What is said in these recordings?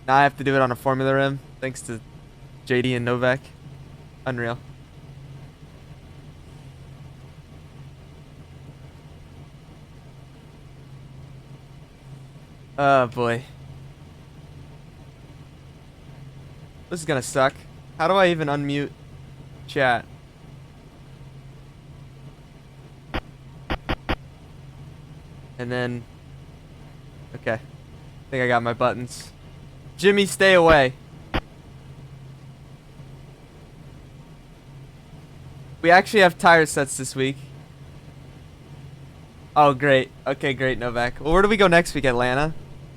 Now I have to do it on a Formula rim, thanks to JD and Novak. Unreal. Oh boy. This is gonna suck. How do I even unmute chat? And then... Okay. I think I got my buttons. Jimmy, stay away. We actually have tire sets this week. Oh, great. Okay, great, Novak. Well, where do we go next week? Atlanta?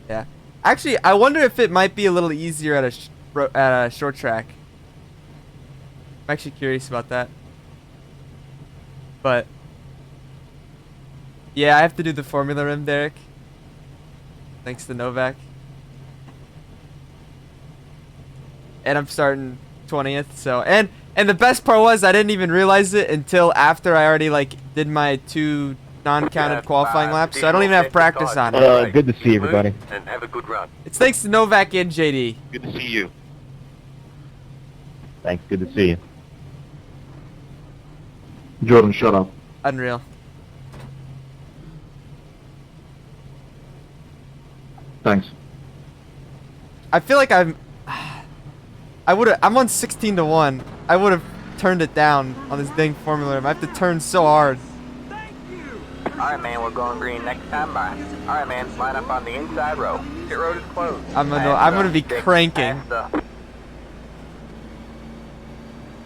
Yeah. Actually, I wonder if it might be a little easier at a short track. I'm actually curious about that. But... yeah, I have to do the Formula rim, Derek. Thanks to Novak. And I'm starting 20th, so... And the best part was I didn't even realize it until after I already, like, did my 2 non-counted qualifying laps, so I don't even have practice on it. Good to see everybody. And have a good run. It's thanks to Novak and JD. Good to see you. Thanks, good to see you. Jordan, shut up. Unreal. Thanks. I feel like I'm on 16 to 1. I would have turned it down on this dang Formula rim. I have to turn so hard. Alright, man, we're going green next time by. Alright, man, line up on the inside row. Pit road is closed. I'm gonna be cranking.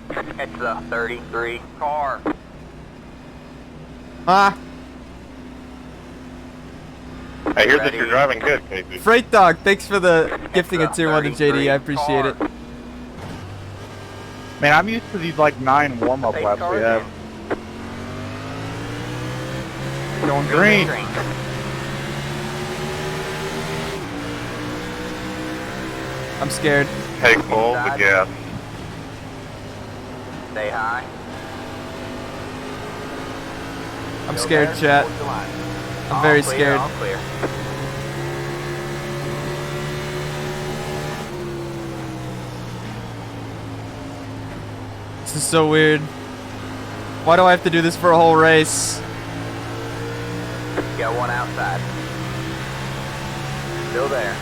It's the 33 car. Ah, I hear that you're driving good, Casey. Freight Dog, thanks for the gifting a tier 1 to JD. I appreciate it. Man, I'm used to these like 9 warm-up laps we have. Going green. I'm scared. Take full the gas. Stay high. I'm scared, chat. I'm very scared. All clear. This is so weird. Why do I have to do this for a whole race? Got one outside. Still there.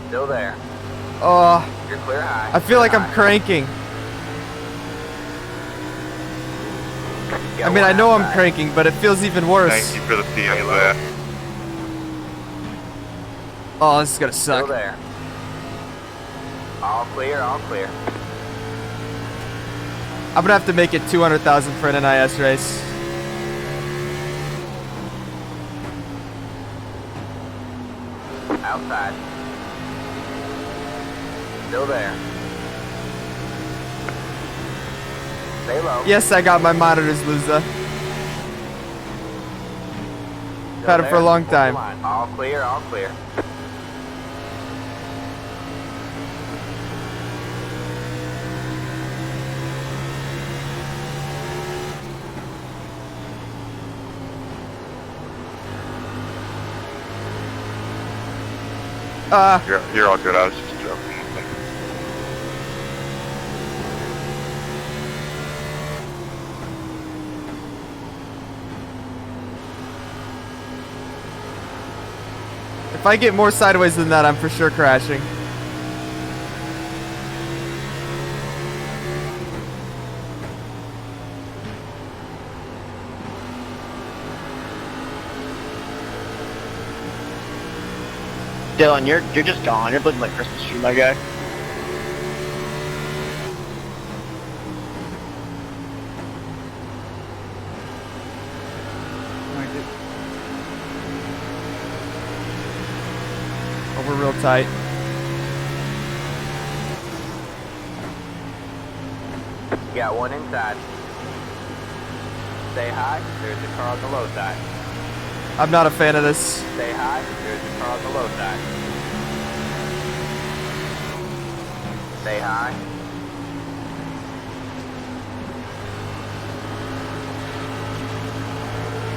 Still there. Oh, You're clear high. I feel like I'm cranking. I mean, I know I'm cranking, but it feels even worse. Thank you for the PMs. Oh, this is gonna Still suck. there. All clear, all clear. I'm gonna have to make it 200,000 for an NiS race. Outside. Still there. Stay low. Yes, I got my monitors, Luza. Still Had it for a there. long Hold the time. line. All clear, all clear. You're all good. I was just joking. If I get more sideways than that, I'm for sure crashing. Dylan, you're just gone. You're looking like Christmas tree, my guy. Oh, we're real tight. Got one inside. Stay high. There's a car on the low side. I'm not a fan of this. Stay high. There's a car on the low side. Stay high.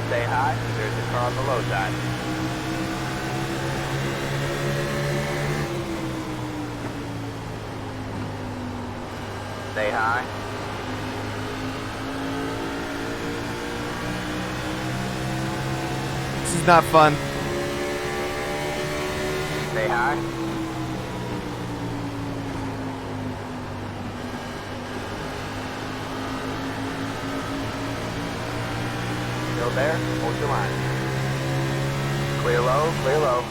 Stay high. There's a car on the low side. Stay high. This is not fun. Stay high. Still there? Hold your line. Clear low, clear low.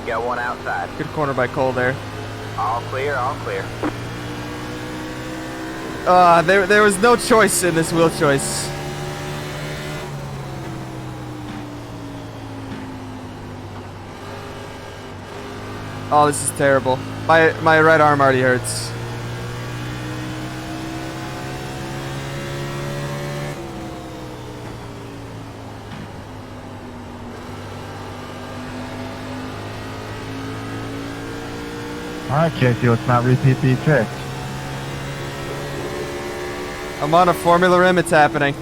Got one outside. Good corner by Cole there. All clear, all clear. There was no choice in this wheel choice. Oh, this is terrible. My right arm already hurts. Alright, Casey, let's not repeat the trick. I'm on a Formula Rim, it's happening.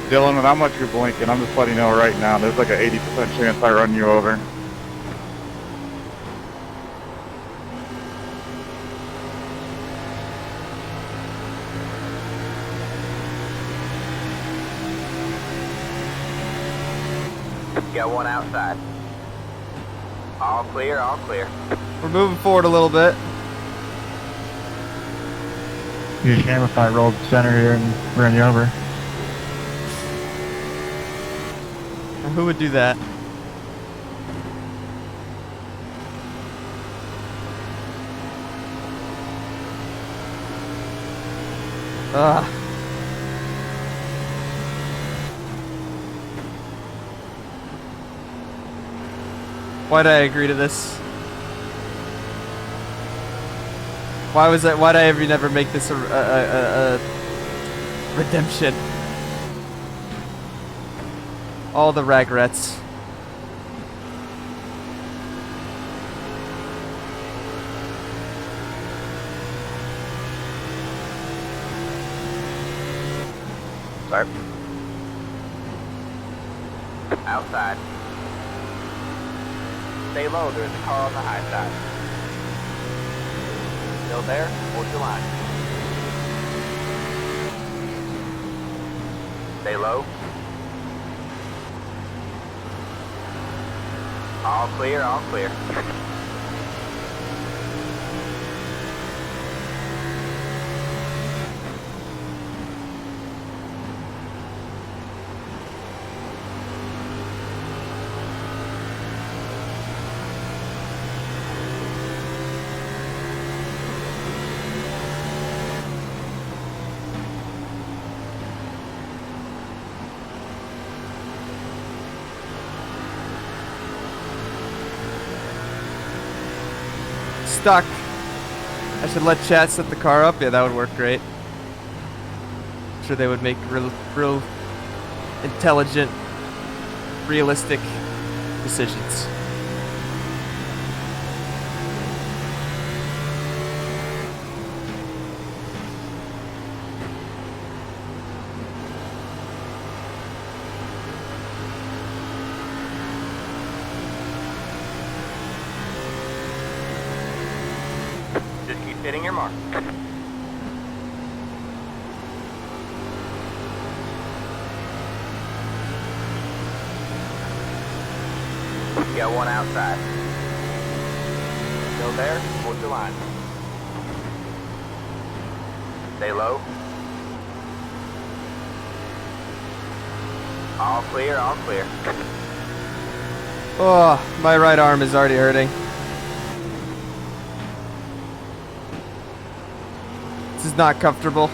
Dylan, when I'm much you're blinking, I'm just letting you know right now, there's like an 80% chance I run you over. Got one outside. All clear, all clear. We're moving forward a little bit. Be a shame if I rolled center here and ran you over. Who would do that? Ugh. Why'd I agree to this? Why'd I ever never make this a redemption? All the regrets. Start. Outside. Stay low, there's a car on the high side. Still there? Hold your line. Stay low. All clear, all clear. Stuck. I should let chat set the car up. Yeah, that would work great. I'm sure they would make real intelligent, realistic decisions. Just keep hitting your mark. Got one outside. Still there? Hold your line. Stay low. All clear, all clear. Oh, my right arm is already hurting. This is not comfortable.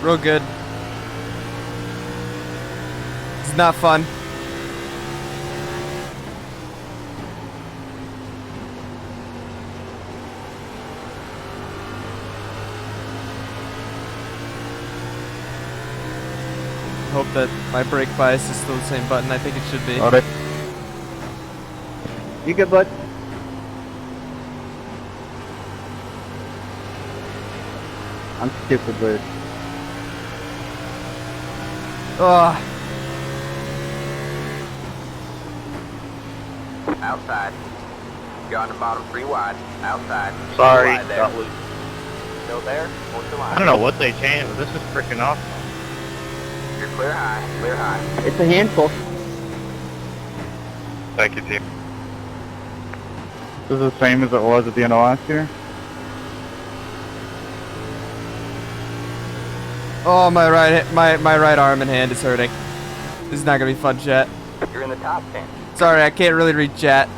Real good. It's not fun. Hope that my brake bias is still the same button. I think it should be. Alright. You good, bud? I'm stupid, but Ugh. Outside. You're on the bottom 3 wide. Outside. Sorry, Wide there. got loose. Still there? Hold the line. I don't know what they changed, but this is freaking awesome. You're clear high. Clear high. it's a handful. Thank you, team. This is the same as it was at the end of last year. Oh, my right arm and hand is hurting. This is not gonna be fun, chat. You're in the top 10. Sorry, I can't really read chat.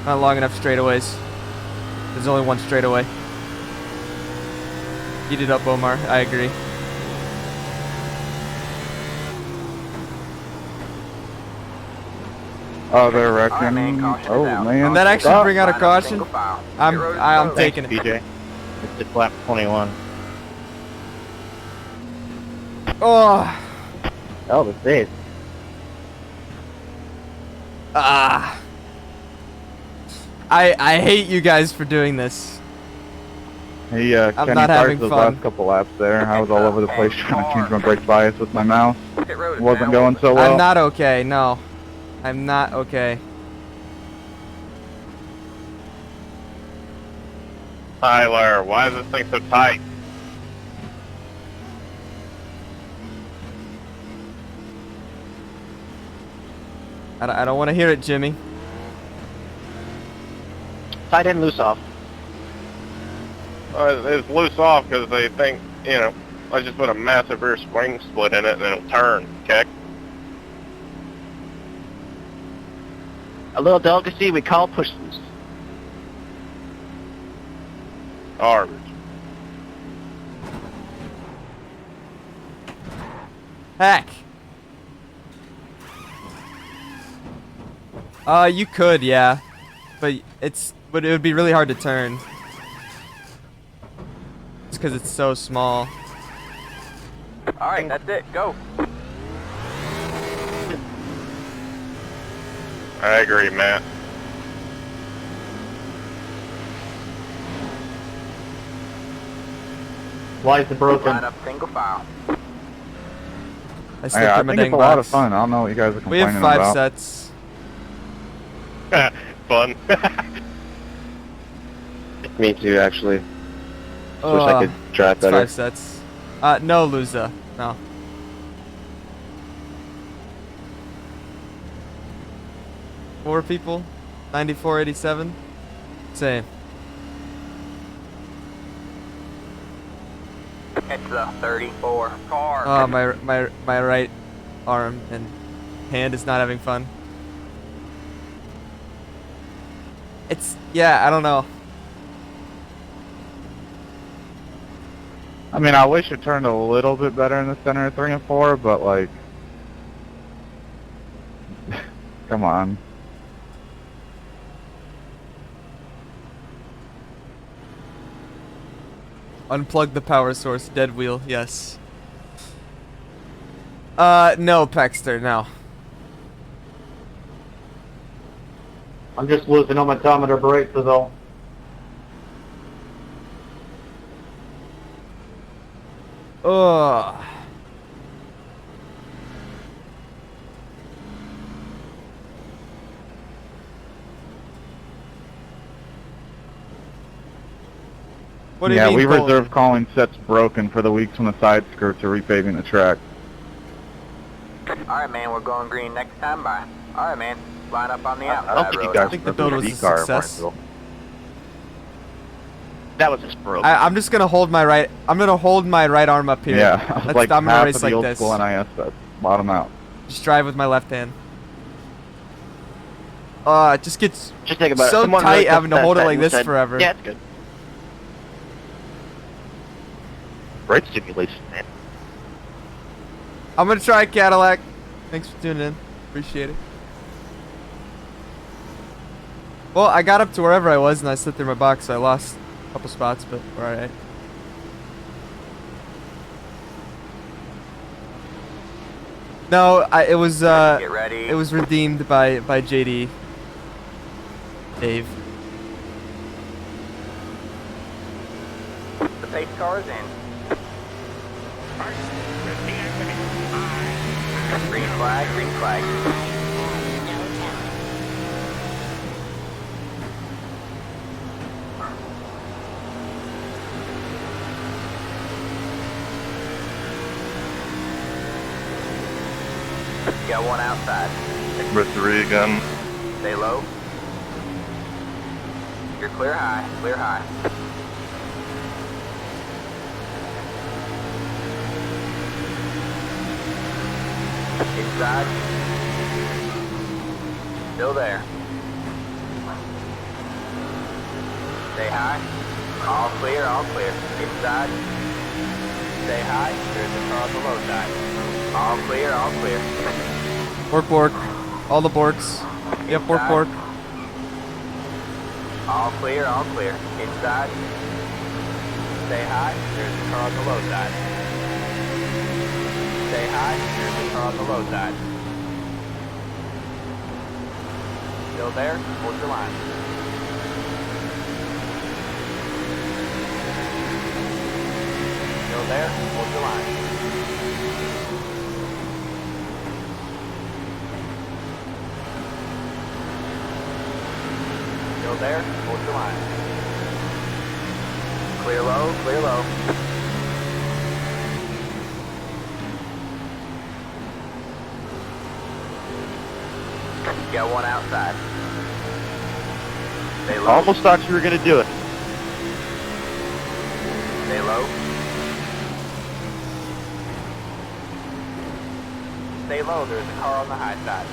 Not long enough straightaways. There's only one straightaway. Eat it up, Omar. I agree. Oh, they're Alright, wrecking. man, caution Oh is out. man. Did that actually Stop. bring out a Line up caution? single file. I'm Pit road is I'm closed. taking it. BJ. It's at lap 21. Oh. Oh, the save. Ah. I hate you guys for doing this. He Kenny not having started those fun. last couple laps there. I was all over the place trying to change my brake bias with my mouse. Pit road is Wasn't now going open. so well. I'm not okay. No. I'm not okay. Tyler, why is this thing so tight? I don't want to hear it, Jimmy. Tight end loose off. It's loose off because they think, you know, I just put a massive rear spring split in it and it'll turn, okay? A little delicacy we call push loose. Garbage. Heck. You could, yeah, but it would be really hard to turn. Just because it's so small. Alright, that's it. Go. I agree, Matt. Why is it broken? Line up single file. I slipped Yeah, I in my think it's dang a lot of box. fun. I don't know what you guys are We complaining have 5 about. sets. Fun. Me too, actually. Wish I Ugh, could drive it's better. 5 sets. No, Luza. No. Four people? 94.87? Same. It's the 34 car. Oh, my right arm and hand is not having fun. It's, yeah, I don't know. I mean, I wish it turned a little bit better in the center of 3 and 4, but like, come on. Unplug the power source, dead wheel, yes. No, Pexter, no. I'm just losing odometer brakes though. Ugh. What do you Yeah, mean, we Colton? reserve calling sets broken for the weeks when the side skirts are repaving the track. Alright, man, we're going green next time by. Alright, man, line up on the I don't outside think you road. guys I think the remember build was a V-car at success. Martinsville. That was just broken. I'm just gonna hold my right. I'm gonna hold my right arm up here. Yeah, Let's, like I'm gonna half race of the like old this. school NIS sets. Bottom out. Just drive with my left hand. It just gets Just think about it. so Someone tight really having to took hold it that like and this said, forever. Yeah, it's good. Bright stimulation, man. I'm gonna try Cadillac. Thanks for tuning in. Appreciate it. Well, I got up to wherever I was and I slid through my box, so I lost a couple spots, but we're alright. No, it was Get ready. it was redeemed by JD. Dave. The pace car is in. Green flag, green flag. You got one outside. Number 3 again. Stay low. You're clear high, clear high. Inside. Still there. Stay high. All clear, all clear. Inside. Stay high. There's a car on the low side. All clear, all clear. Bork. All the Borks. Yep, Inside. Bork. All clear, all clear. Inside. Stay high. There's a car on the low side. Stay high. There's a car on the low side. Still there? Hold your line. Still there? Hold your line. Still there? Hold your line. Clear low, clear low. Got one outside. Stay low. Almost thought you were gonna do it. Stay low. Stay low, there's a car on the high side.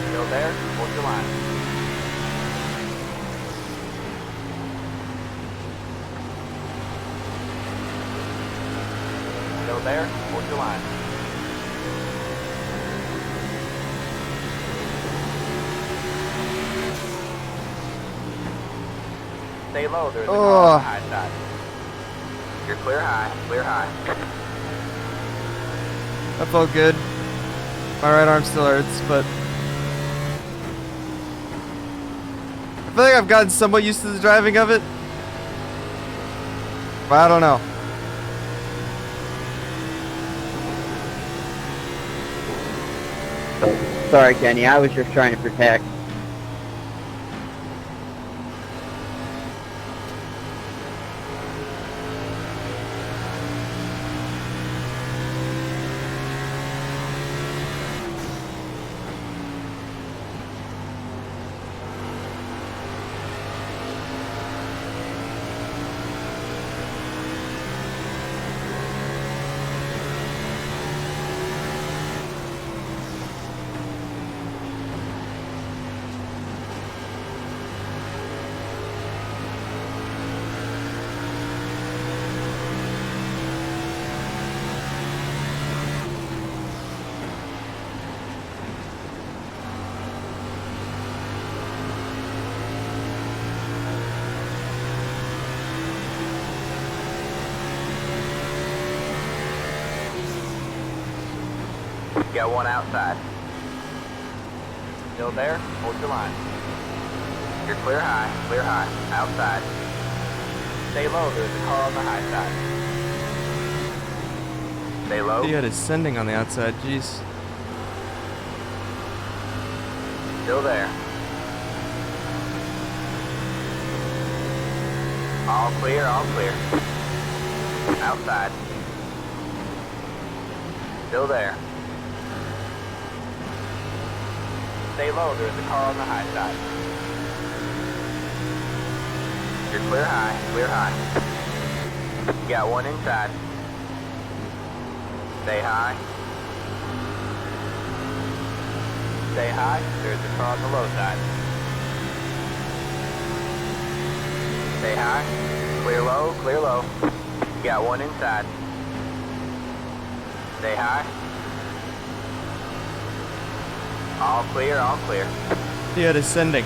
Still there? Hold your line. Still there? Hold your line. Stay low, there's a car on the high side. You're clear high, clear high. That felt good. My right arm still hurts, but I feel like I've gotten somewhat used to the driving of it. But I don't know. Sorry, Kenny. I was just trying to protect. Got one outside. Still there? Hold your line. You're clear high, outside. Stay low, there's a car on the high side. Stay low. He had his sending on the outside, jeez. Still there. All clear, all clear. Outside. Still there. Stay low, there's a car on the high side. You're clear high, clear high. You got one inside. Stay high. Stay high, there's a car on the low side. Stay high. Clear low, clear low. You got one inside. Stay high. All clear, all clear. Yeah, descending.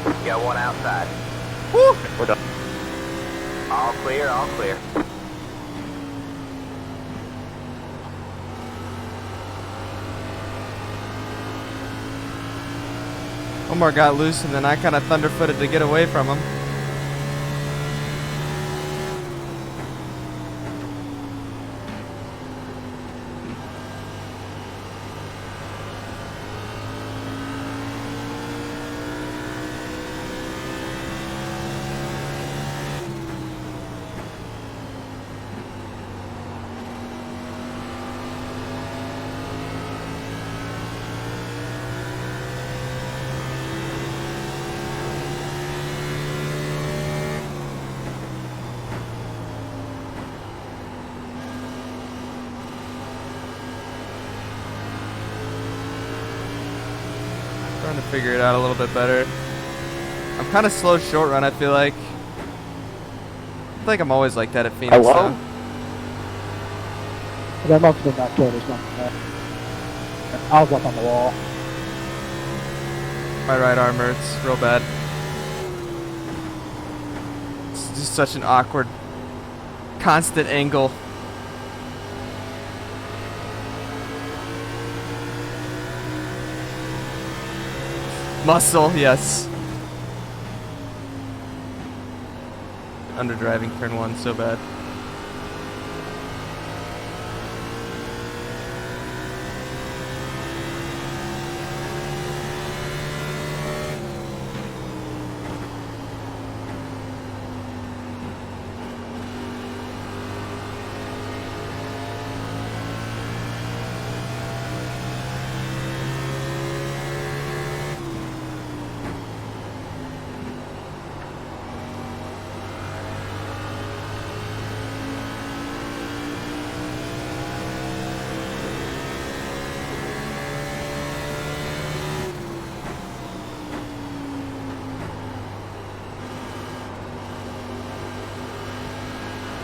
You got one outside. Woo! We're done. All clear, all clear. One more got loose, and then I kind of thunderfooted to get away from him. Trying to figure it out a little bit better. I'm kind of slow short run, I feel like. I feel like I'm always like that at Phoenix. Hello? Though. That must have been that kid or something. I was up on the wall. My right arm hurts real bad. It's just such an awkward, constant angle. Muscle, yes. Underdriving turn one so bad.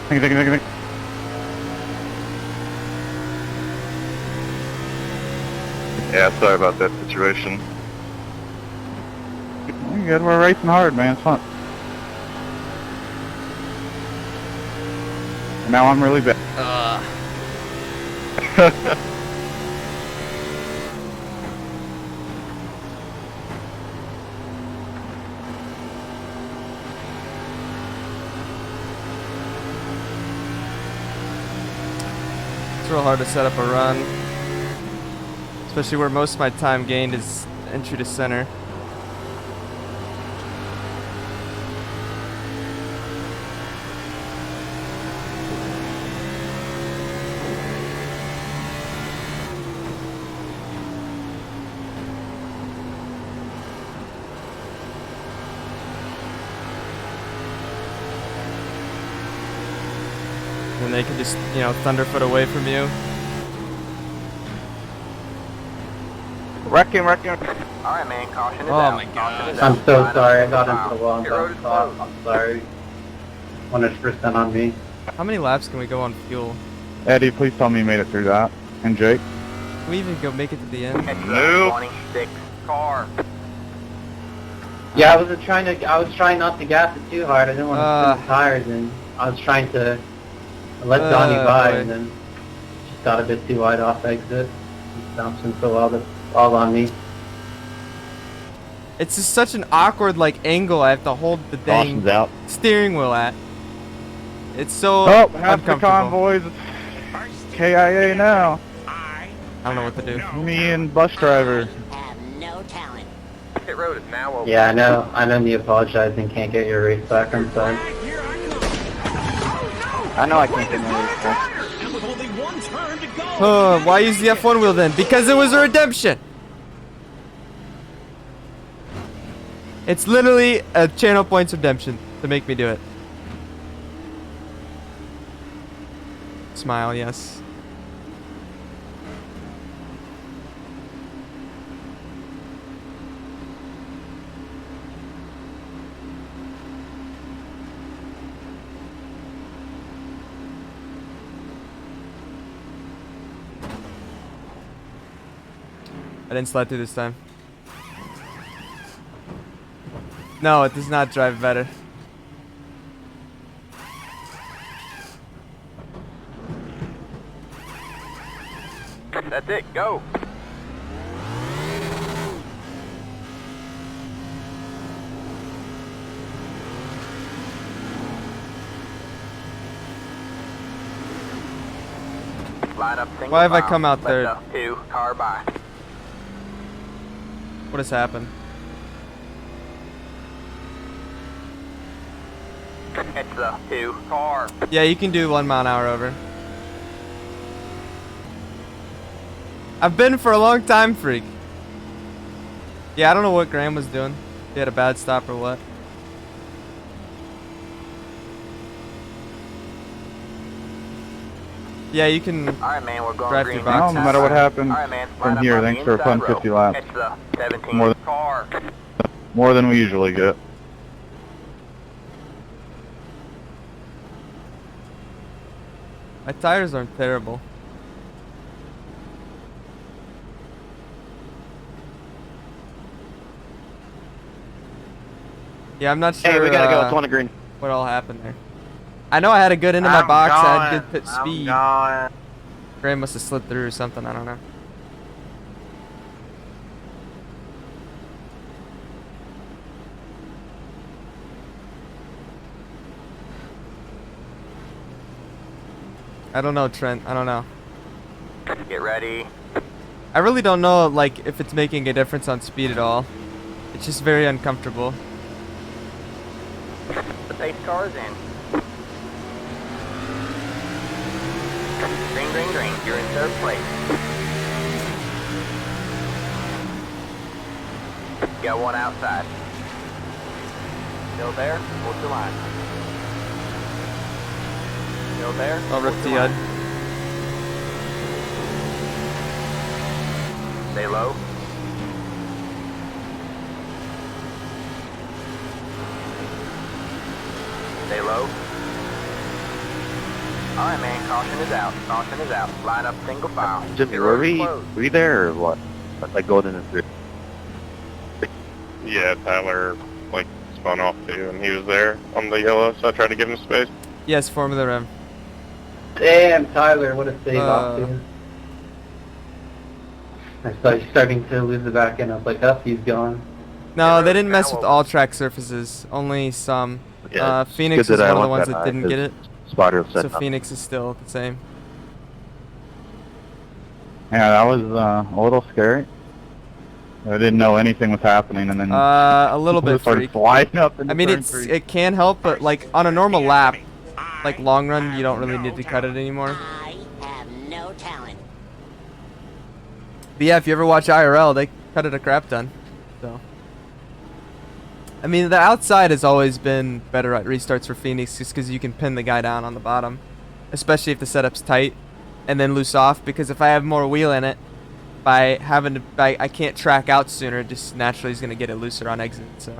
Think. Yeah, sorry about that situation. You're good. We're racing hard, man. It's fun. Now I'm really bad. It's real hard to set up a run, especially where most of my time gained is entry to center. And they can just, you know, thunderfoot away from you. Wrecking. Alright, man, caution is Oh out. my God. Caution is I'm out. so Line sorry, I up got to into the wall. Your road is closed. I'm sorry. 100% on me. How many laps can we go on fuel? Eddie, please tell me you made it through that. And Jake? Can we even go make it to the end? Catch you No. on 26 car. Yeah, I was trying not to gas it too hard. I didn't want to spin the tires, and I was trying to let Donnie by, boy. and then just got a bit too wide off exit. He's bouncing so well that's all on me. It's just such an awkward like angle I have to hold the dang Austin's out. steering wheel at. It's so Oh, half the uncomfortable. convoys KIA now. I don't know what to do. Me and bus driver. Pit road is now open. Yeah, I know you apologize and can't get your race back on time. I know I can't get my race back. Why use the F1 wheel then? Because it was a redemption. It's literally a channel points redemption to make me do it. Smile, yes. I didn't slide through this time. No, it does not drive better. That's it, go. Line up single Why have I file. come out Let third? the 2 car by. What has happened? It's the 2 car. Yeah, you can do 1 mile an hour over. I've been for a long time, freak. Yeah, I don't know what Graham was doing. He had a bad stop or what. Yeah, you can. Alright, man, we're going Drive green. through boxes. No matter what happened Alright, man, from line up here, on the thanks for a fun inside row. 50 laps. It's the 17 More- car. More than we usually get. My tires aren't terrible. Yeah, I'm not sure. Hey, we gotta go. It's on the green. What all happened there? I know I had a good into my box. I had good pit speed. Going. Graham must have slid through or something. I don't know. I don't know, Trent. I don't know. Get ready. I really don't know, like, if it's making a difference on speed at all. It's just very uncomfortable. The pace car's in. Green, green, green. You're in third place. Got one outside. Still there? Hold the line. Still there? I'll rip Hold the line. HUD. Stay low. Stay low. Alright, man, caution is out. Caution is out. Line up single file. Jimmy, Pit were road is we closed. there or what? Like going in the through. Yeah, Tyler, like, spun off too, and he was there on the yellow, so I tried to give him space. Yes, Formula Rev. Damn, Tyler, what a save off, Uh. dude. I started starting to lose the back end. I was like, oh, he's gone. No, Yeah, they didn't mess now with all track surfaces. Only some. Yeah, it's Phoenix good is that I one of the went ones that that high, didn't get it. Spotter said So nothing. Phoenix is still the same. Yeah, that was a little scary. I didn't know anything was happening, and then A little we bit started freak. sliding up into I mean, turn it's 3. it can help, but like on a normal lap, like long run, you don't really need to cut it anymore. I have no talent. But yeah, if you ever watch IRL, they cut it a crap ton. So, I mean, the outside has always been better at restarts for Phoenix, just because you can pin the guy down on the bottom, especially if the setup's tight, and then loose off. Because if I have more wheel in it, by having to, I can't track out sooner. It just naturally is gonna get it looser on exit. So.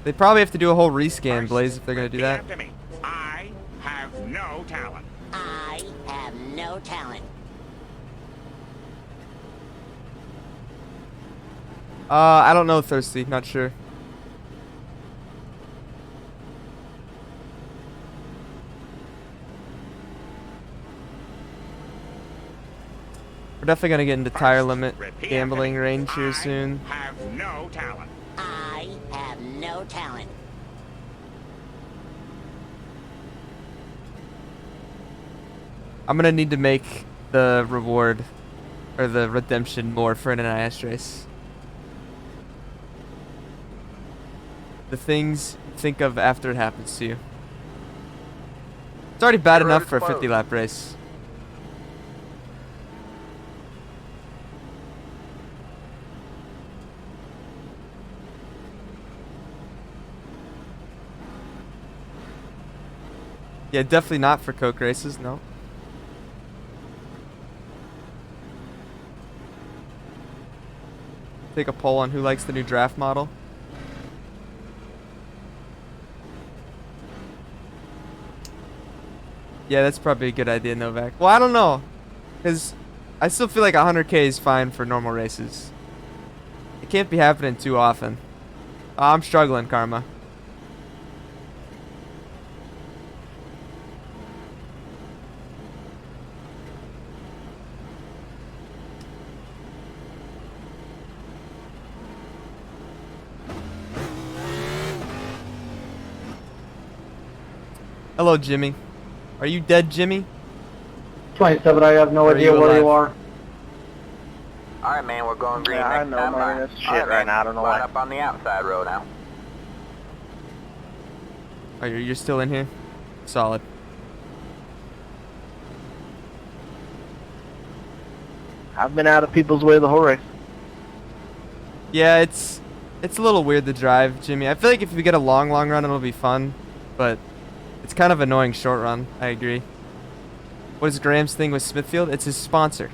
They probably have to do a whole rescan, Blaze, if they're gonna do that. I have no talent. I have no talent. I don't know, Thirsty. Not sure. We're definitely gonna get into tire First, limit repeat gambling after me. range here soon. I have no talent. I have no talent. I'm gonna need to make the reward or the redemption more for an NIS race. The things you think of after it happens to you. It's already bad Your road enough is for a closed. 50 lap race. Yeah, definitely not for Coke races, no. Take a poll on who likes the new draft model. Yeah, that's probably a good idea, Novak. Well, I don't know. Because I still feel like 100K is fine for normal races. It can't be happening too often. I'm struggling, Karma. Hello, Jimmy. Are you dead, Jimmy? 27, I have no Are idea you where you alive? are. Alright, man, we're going green Yeah, I next know, time. man, Bye. that's shit Alright, right man, now, I don't know line why. up on the outside road now. Oh, you're still in here? Solid. I've been out of people's way the whole race. Yeah, it's a little weird to drive, Jimmy. I feel like if we get a long run, it'll be fun, but it's kind of annoying short run. I agree. What is Graham's thing with Smithfield? It's his sponsor.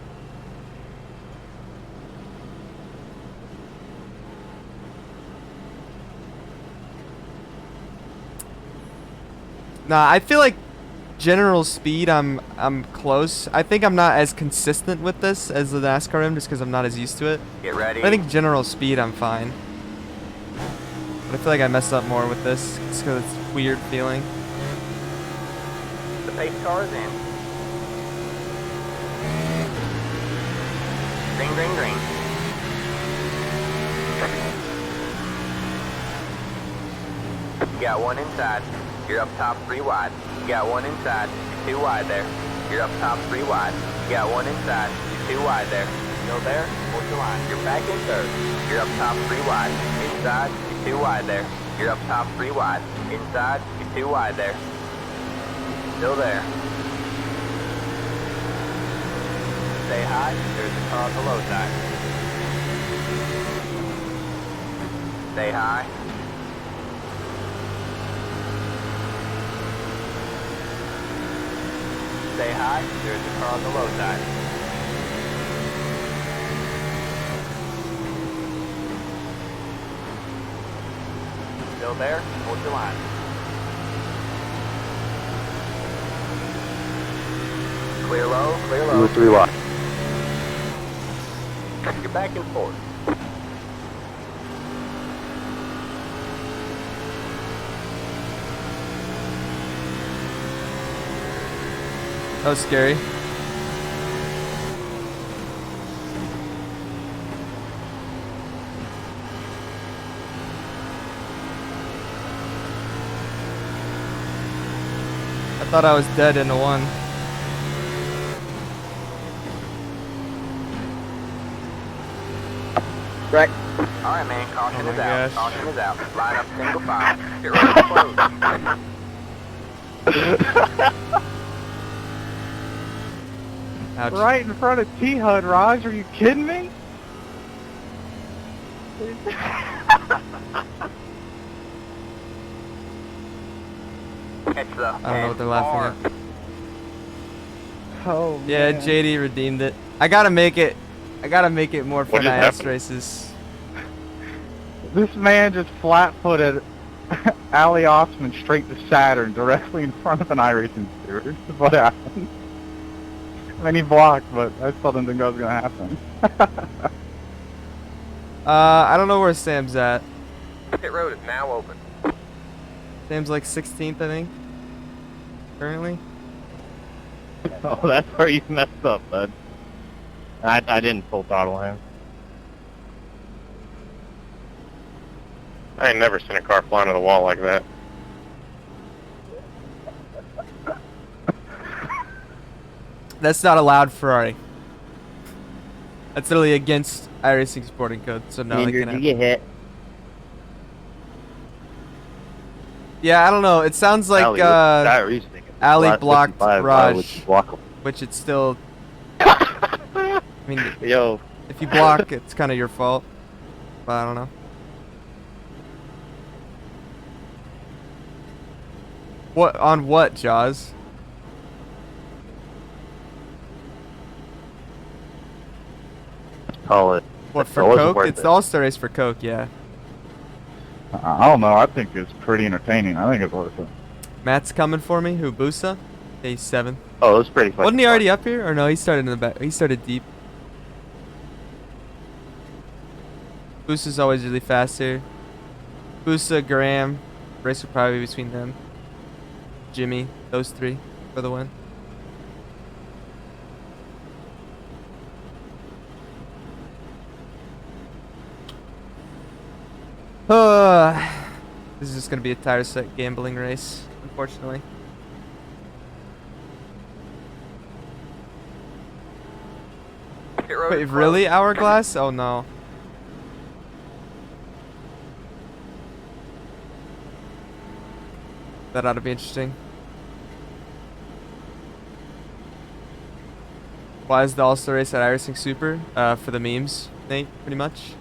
Nah, I feel like general speed, I'm close. I think I'm not as consistent with this as the NASCAR am, just because I'm not as used to it. Get ready. But I think general speed, I'm fine. But I feel like I messed up more with this, just because it's a weird feeling. The pace car is in. Green, green, green. You got one inside. You're up top 3 wide. You got one inside. You're 2 wide there. You're up top 3 wide. You got one inside. You're 2 wide there. Still there? Hold your line. You're back in third. You're up top 3 wide. Inside. You're 2 wide there. You're up top 3 wide. Inside. You're 2 wide there. Still there. Stay high. There's a car on the low side. Stay high. Stay high. There's a car on the low side. Still there? Hold your line. Clear low, clear low. 3 wide. You're back and forth. That was scary. I thought I was dead in a one. Right. Alright, man, caution Oh is my out. gosh. Caution is out. Line up single file. Get ready to close. Ouch. Right in front of T-HUD, Raj. Are you kidding me? Catch the I don't know what they're laughing at. Oh, Yeah, man. JD redeemed it. I gotta make it more for What just NIS happened? races. This man just flat-footed Ali Osman straight to Saturn, directly in front of an iRacing steward. This is what happened. I mean, he blocked, but I still didn't think that was going to happen. I don't know where Sam's at. Pit road is now open. Sam's like 16th, I think. Currently. Oh, that's where you messed up, bud. I didn't full throttle him. I ain't never seen a car fly into the wall like that. That's not allowed, Ferrari. That's literally against iRacing sporting code, so no, it Andrew, can do happen. you hit? Yeah, I don't know. It sounds like Ali blocked Raj, which it's still. I mean, Yo. if you block, it's kind of your fault. But I don't know. What on what, Jaws? Call it. What for It wasn't Coke? worth It's it. the All-Star race for Coke, yeah. I don't know. I think it's pretty entertaining. I think it's worth it. Matt's coming for me. Who, Busa? He's 7th. Oh, it was pretty fun. Wasn't he already up here? Or no, he started in the back. He started deep. Busa's always really fast here. Busa, Graham. Race will probably be between them. Jimmy. Those 3 for the win. This is just going to be a tire set gambling race, unfortunately. Wait, really? Hourglass? Oh no. That ought to be interesting. Why is the All-Star race at iRacing Super? For the memes, Nate, pretty much.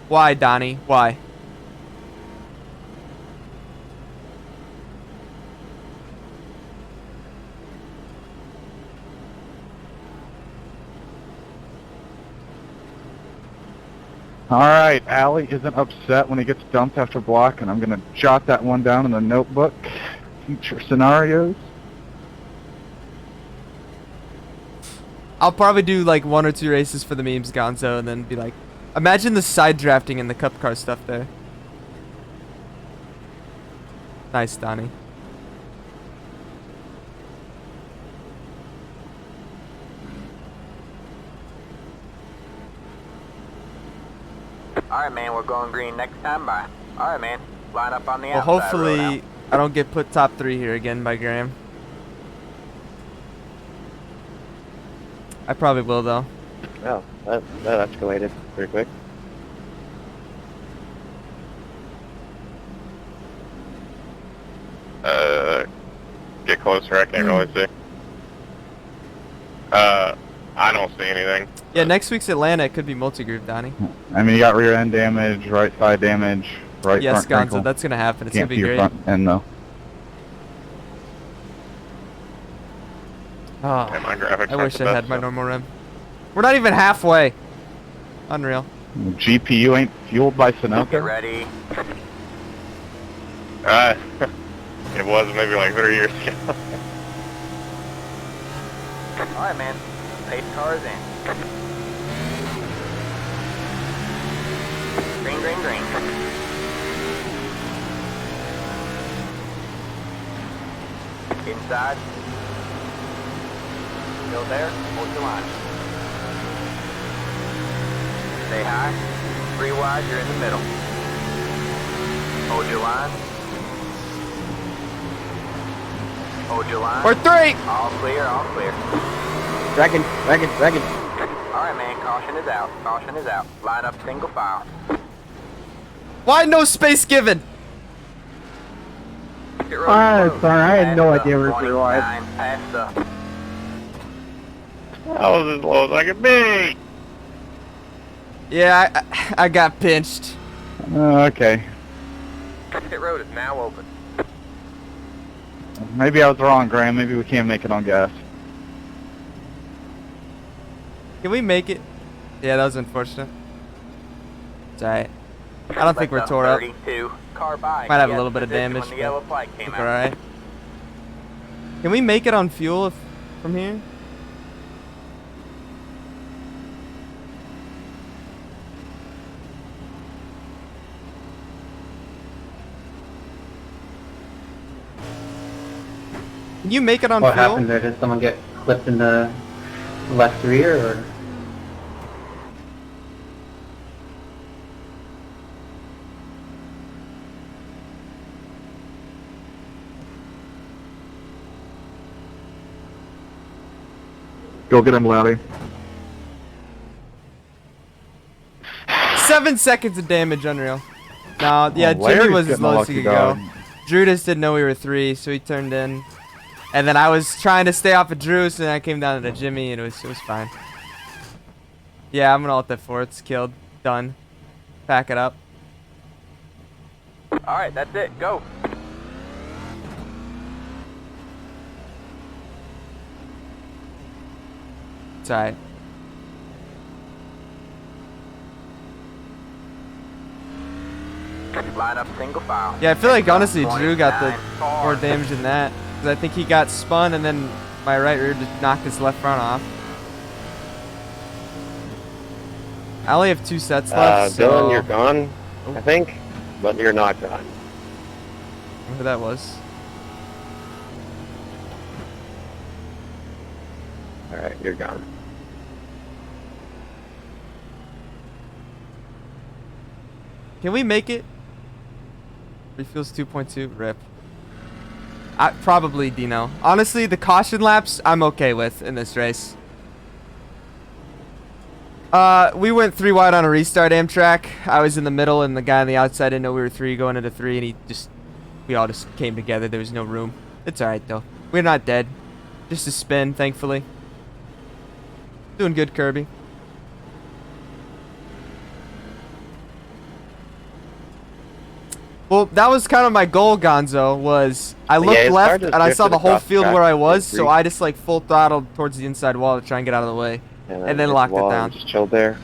Why, Donnie? Why? Alright, Allie isn't upset when he gets dumped after block, and I'm going to jot that one down in the notebook. Future scenarios. I'll probably do like 1 or 2 races for the memes, Gonzo, and then be like, imagine the side drafting and the cup car stuff there. Nice, Donnie. Alright, man, we're going green next time. Bye. Alright, man. Line up on the Well, outside. road hopefully out. I don't get put top 3 here again by Graham. I probably will, though. Oh, that escalated pretty quick. Get closer, I can't really see. I don't see anything. Yeah, next week's Atlanta, it could be multi-groove, Donnie. I mean, you got rear end damage, right side damage, right Yes, front Gonzo, crinkle. that's going to happen. It's Can't going to see be your great. front end, though. Oh, Yeah, my graphics I aren't wish the I best, had my so. normal rim. We're not even halfway. Unreal. The GPU ain't fueled by Get Sunoco. ready. It was maybe like 3 years ago. Alright, man. Pace cars in. Green, green, green. Inside. Still there? Hold your line. Stay high. 3 wide, you're in the middle. Hold your line. Hold your line. Or 3! All clear, all clear. Dragon. Alright, man, caution is out. Caution is out. Line up single file. Why no space given? Pit road Alright, closed. sorry, I had no Past idea the where we were at. 29, past the... I was as low as I could be. Yeah, I got pinched. Okay. Pit road is now open. Maybe I was wrong, Graham. Maybe we can't make it on gas. Can we make it? Yeah, that was unfortunate. It's alright. I don't think we're tore up. 32. Car by. Might have a Yes, little bit of position damage, When the but yellow flag I came think out. we're alright. Can we make it on fuel from here? Can you make it on What fuel? happened there? Did someone get clipped in the left rear, or? Go get him, Loudy. 7 seconds of damage, unreal. No, yeah, Jimmy Larry's was as getting a low as he lucky could dog. go. Drew just didn't know we were 3, so he turned in. And then I was trying to stay off of Drew, so then I came down to Jimmy, and it was fine. Yeah, I'm gonna ult F4. It's killed. Done. Pack it up. Alright, that's it. Go. It's alright. Line up single file. Yeah, I feel like honestly Drew got the 29 more damage than that. Because I think he got spun, and then my right rear just knocked his left front off. I only have 2 sets left, so... Dylan, you're gone, I think, but you're not gone. I don't know who that was. Alright, you're gone. Can we make it? Refuels 2.2. Rip. Probably Dino. Honestly, the caution laps I'm okay with in this race. We went 3 wide on a restart Amtrak. I was in the middle, and the guy on the outside didn't know we were 3 going into 3, and we all just came together. There was no room. It's alright though. We're not dead. Just a spin, thankfully. Doing good, Kirby. Well, that was kind of my goal, Gonzo, was I looked it's left hard to and I drift saw it the whole across the field track where I with was, so grief. I just like full throttled towards the inside wall to try and get out of the way. And then locked it down. Just chilled there.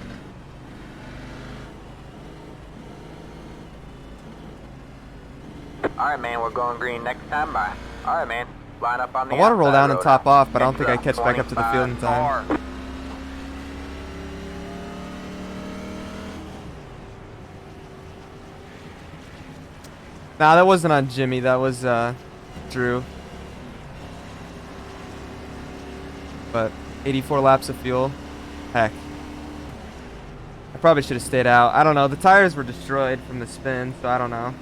Alright, man, we're going green next time. Bye. Alright, man. Line up on the I want to roll outside down and road. top off, but I don't think I Extra catch back up to the field in 25 time. car. Nah, that wasn't on Jimmy. That was Drew. But 84 laps of fuel. Heck. I probably should have stayed out. I don't know. The tires were destroyed from the spin, so I don't know.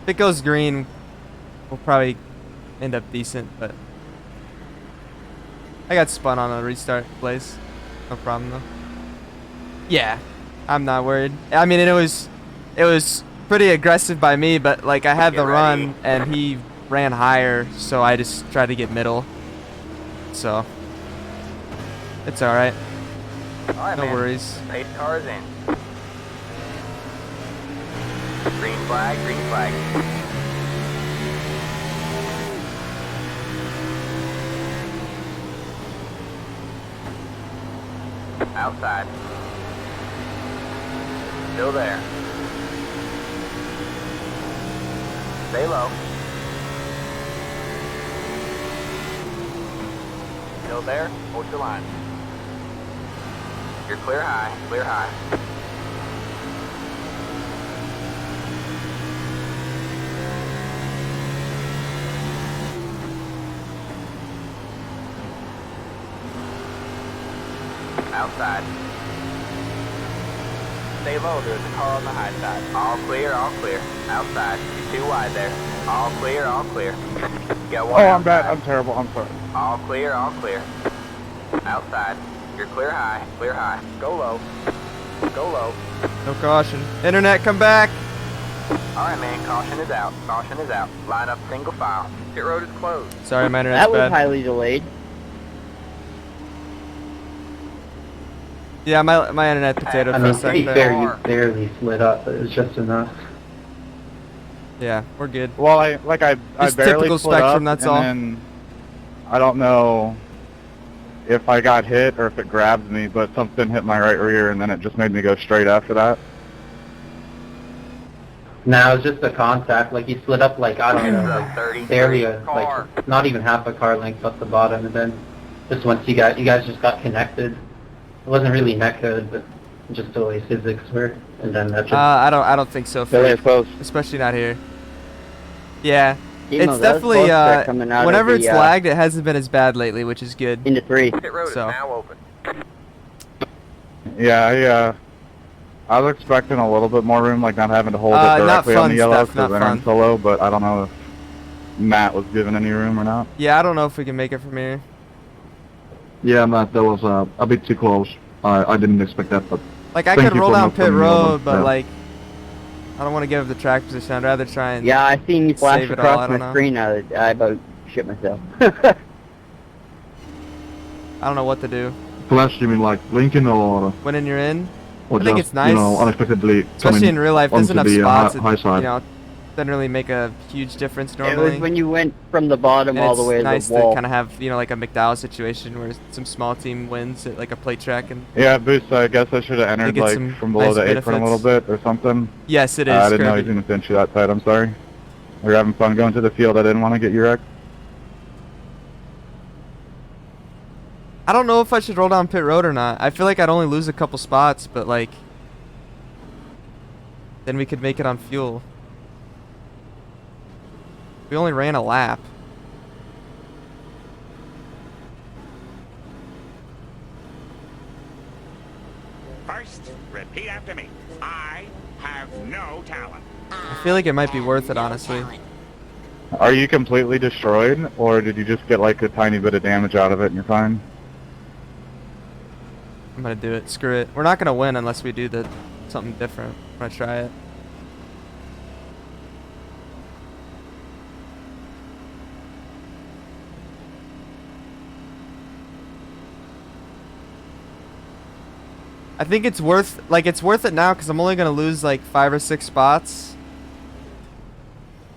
If it goes green, we'll probably end up decent, but I got spun on a restart place. No problem though. Yeah, I'm not worried. I mean, it was pretty aggressive by me, but like I had the run and he ran higher, so I just tried to get middle. So it's all right. Alright, No man. worries. Pace cars in. Green flag, green flag. Outside. Still there. Stay low. Still there. Hold your line. You're clear high, clear high. Outside. Stay low, there's a car on the high side. All clear, all clear. Outside. You're too wide there. All clear, all clear. Got one Oh, I'm bad. outside. I'm terrible. I'm sorry. All clear, all clear. Outside. You're clear high, clear high. Go low. Go low. No caution. Internet, come back. Alright, man, caution is out. Caution is out. Line up single file. Pit road is closed. Sorry, my internet's That was bad. highly delayed. Yeah, my internet potato I for mean, a to sec be there. fair, you barely slid up, but it was just enough. Yeah, we're good. Well, I Just barely typical split Spectrum, up, that's and all. then I don't know if I got hit or if it grabbed me, but something hit my right rear, and then it just made me go straight after that. No, it was just a contact. Like, you slid up, like, I don't know, It's a like, 33 barely, car. like, not even half a car length up the bottom, and then just once you guys just got connected. It wasn't really net code, but just the way physics were, and then that just... I don't think so. Billy Fake. is close. Especially not here. Yeah, Timo, It's those definitely boats are coming out whenever of it's the, lagged, it hasn't been as bad lately, which is good. into 3. Pit road So. is now open. Yeah, I was expecting a little bit more room, like not having to hold it Not directly on fun the yellow stuff, not because they're in fun. solo, but I don't know if Matt was given any room or not. Yeah, I don't know if we can make it from here. Yeah, Matt, that was a bit too close. I didn't expect that, but Like, I Thank could you roll for down not pit coming over. road, but Yeah. like, I don't want to give up the track position. I'd rather try and. Yeah, I seen you flash Save it all, I across don't my know. screen. I about shit myself. I don't know what to do. Flash, you mean like blinking or When in you're in, or I think just it's nice, you know unexpectedly especially coming in real life. There's onto enough the spots. high side? You know, doesn't really make a huge difference It normally. was when you went from the bottom And all it's the way to nice the wall. to kind of have, you know, like a McDowell situation where some small team wins at like a plate track. And Yeah, Boost, I guess I should have entered get like some from below nice the apron a little benefits. bit or something. yes, it is. I didn't know he Kirby. was going to finish you that tight, I'm sorry. We were having fun going to the field, I didn't want to get you wrecked. I don't know if I should roll down pit road or not. I feel like I'd only lose a couple spots, but like, then we could make it on fuel. We only ran a lap. First, repeat after me. I have no talent. I feel like it might be worth it, honestly. Are you completely destroyed, or did you just get like a tiny bit of damage out of it and you're fine? I'm gonna do it. Screw it. We're not gonna win unless we do something different. I'm gonna try it. I think it's worth it now because I'm only gonna lose like 5 or 6 spots.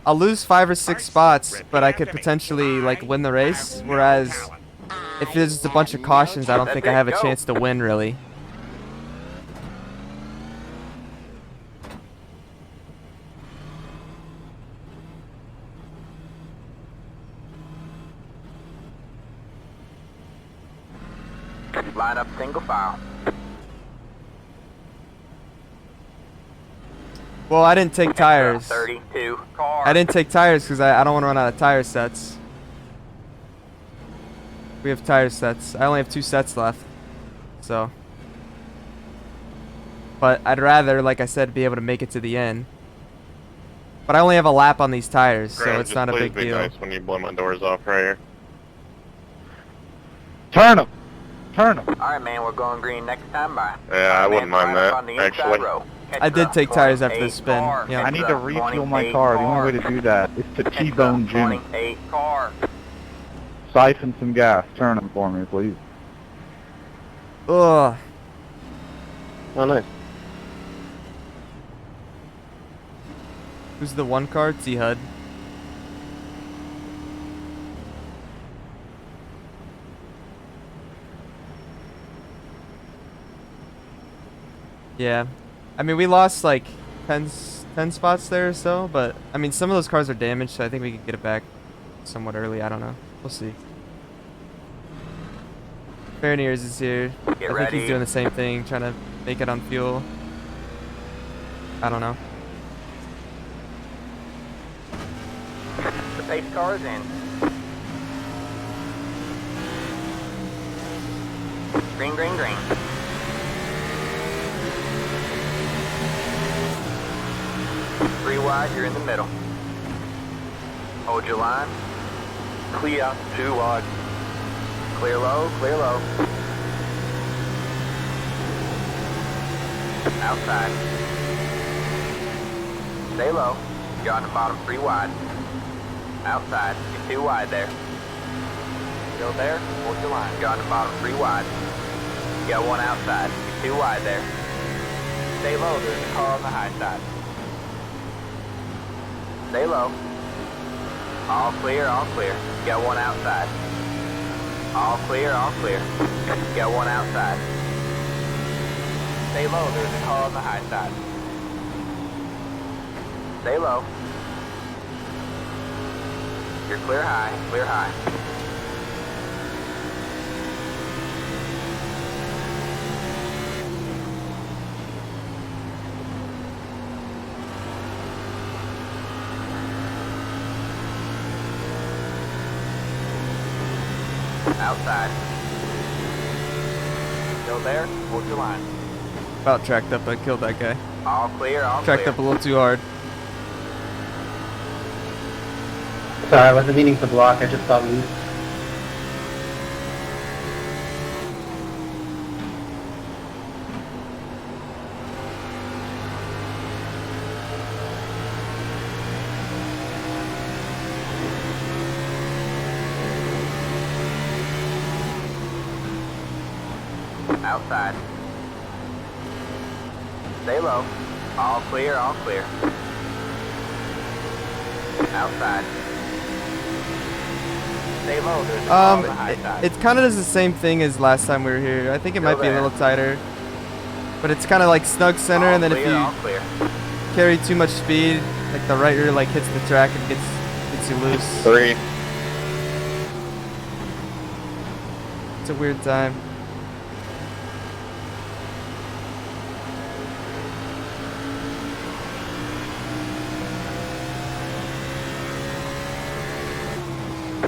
I'll lose 5 or 6 spots, but I could potentially like win the race. Whereas if there's just a bunch of cautions, I don't think I have a chance to win really. Line up single file. Well, I didn't take tires. 32 car. I didn't take tires because I don't want to run out of tire sets. We have tire sets. I only have 2 sets left. So. But I'd rather, like I said, be able to make it to the end. But I only have a lap on these tires, so Graham, it's just not a please big be deal. nice when you blow my doors off right here. Turn him! Turn him! Alright, man, we're going green next time by. Yeah, I wouldn't mind that, actually. I did take tires after the spin. Yeah. I need to refuel my car. The only way to do that is to T-bone Jimmy. 28 car. Siphon some gas. Turn him for me, please. Ugh. Oh, nice. Who's the 1 car? T-Hud. Yeah. I mean, we lost like 10 spots there or so, but I mean, some of those cars are damaged, so I think we can get it back somewhat early. I don't know. We'll see. Ferniers is here. I think ready. he's doing the same thing, trying to make it on fuel. I don't know. The pace car is in. Green, green, green. Three wide, you're in the middle. Hold your line. Clear, 2 wide. Clear low, clear low. Outside. Stay low. You're on the bottom 3 wide. Outside. You're 2 wide there. Still there? Hold your line. You're on the bottom 3 wide. You got 1 outside. You're 2 wide there. Stay low. There's a car on the high side. Stay low. All clear, all clear. You got 1 outside. All clear, all clear. You got 1 outside. Stay low. There's a car on the high side. Stay low. You're clear high, clear high. Outside. Still there? Hold your line. About tracked up. I killed that guy. All clear, all Tracked clear. up a little too hard. Sorry, I wasn't meaning to block. I just got loose. Outside. Stay low. All clear, all clear. Outside. Stay low. There's a car on the high side. It kind of does the same thing as last time we were here. I think it might be a there. little tighter, but it's kind of like snug center, All and then if clear, all you clear. carry too much speed, like the right rear like hits the track and gets you loose. 3. It's a weird time.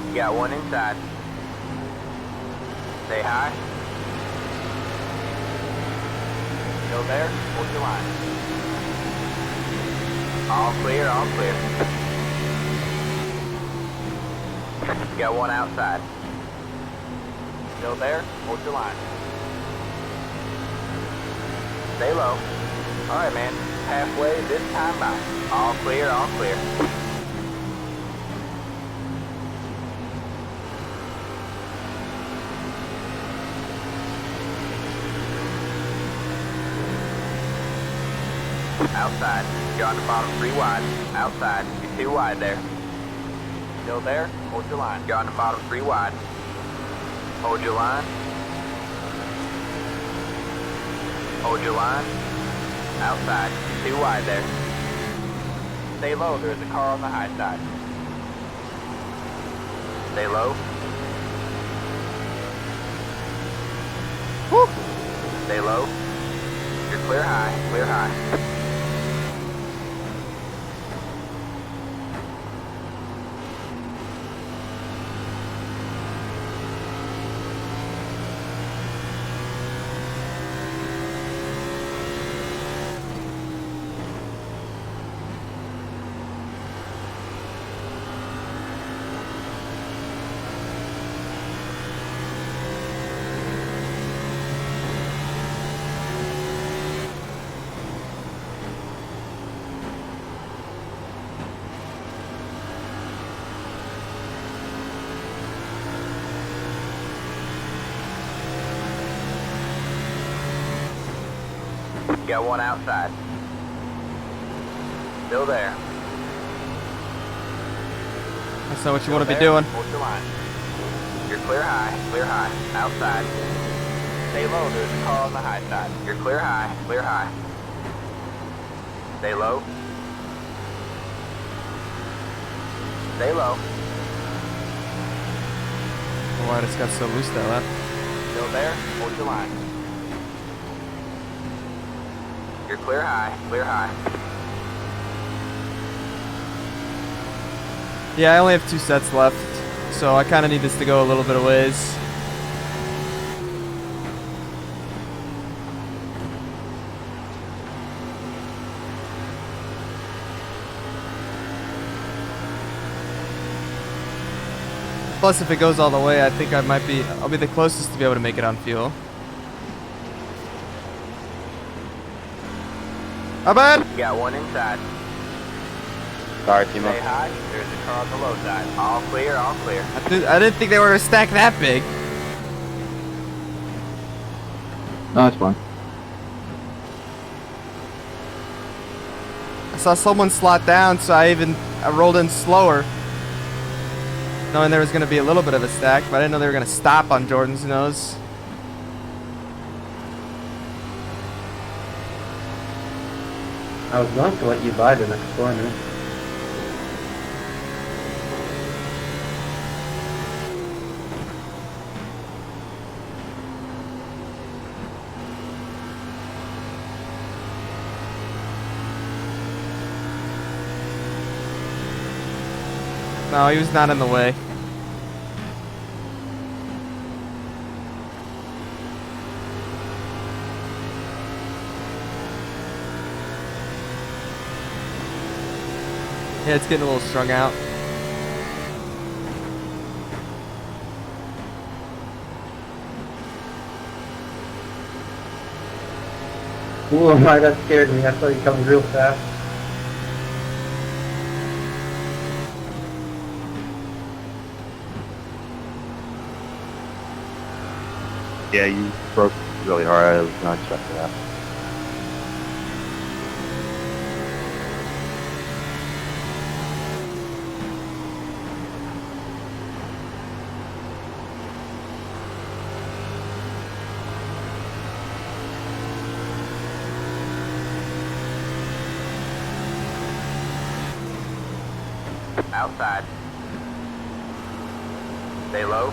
You got one inside. Stay high. Still there? Hold your line. All clear, all clear. You got one outside. Still there? Hold your line. Stay low. Alright, man. Halfway this time out. All clear, all clear. Outside. You're on the bottom 3 wide. Outside. You're 2 wide there. Still there? Hold your line. You're on the bottom 3 wide. Hold your line. Hold your line. Outside. You're 2 wide there. Stay low. There's a car on the high side. Stay low. Woo! Stay low. You're clear high. Clear high. You got one outside. Still there. That's not what you Still want to be there. doing. Hold your line. You're clear high. Clear high. Outside. Stay low. There's a car on the high side. You're clear high. Clear high. Stay low. Stay low. Why I just got so loose that lap. Still there. Hold your line. You're clear high. Clear high. Yeah, I only have 2 sets left, so I kind of need this to go a little bit of ways. Plus, if it goes all the way, I think I'll be the closest to be able to make it on fuel. How bad? You got one inside. Sorry, Stay Timo. high. There's a car on the low side. All clear. All clear. I didn't think they were gonna stack that big. No, it's fine. I saw someone slot down, so I rolled in slower, knowing there was gonna be a little bit of a stack, but I didn't know they were gonna stop on Jordan's nose. I was going to let you buy the next corner. No, he was not in the way. Yeah, it's getting a little strung out. Ooh, my, that scared me. I saw you coming real fast. Yeah, you broke really hard. I was not expecting that. Outside. Stay low.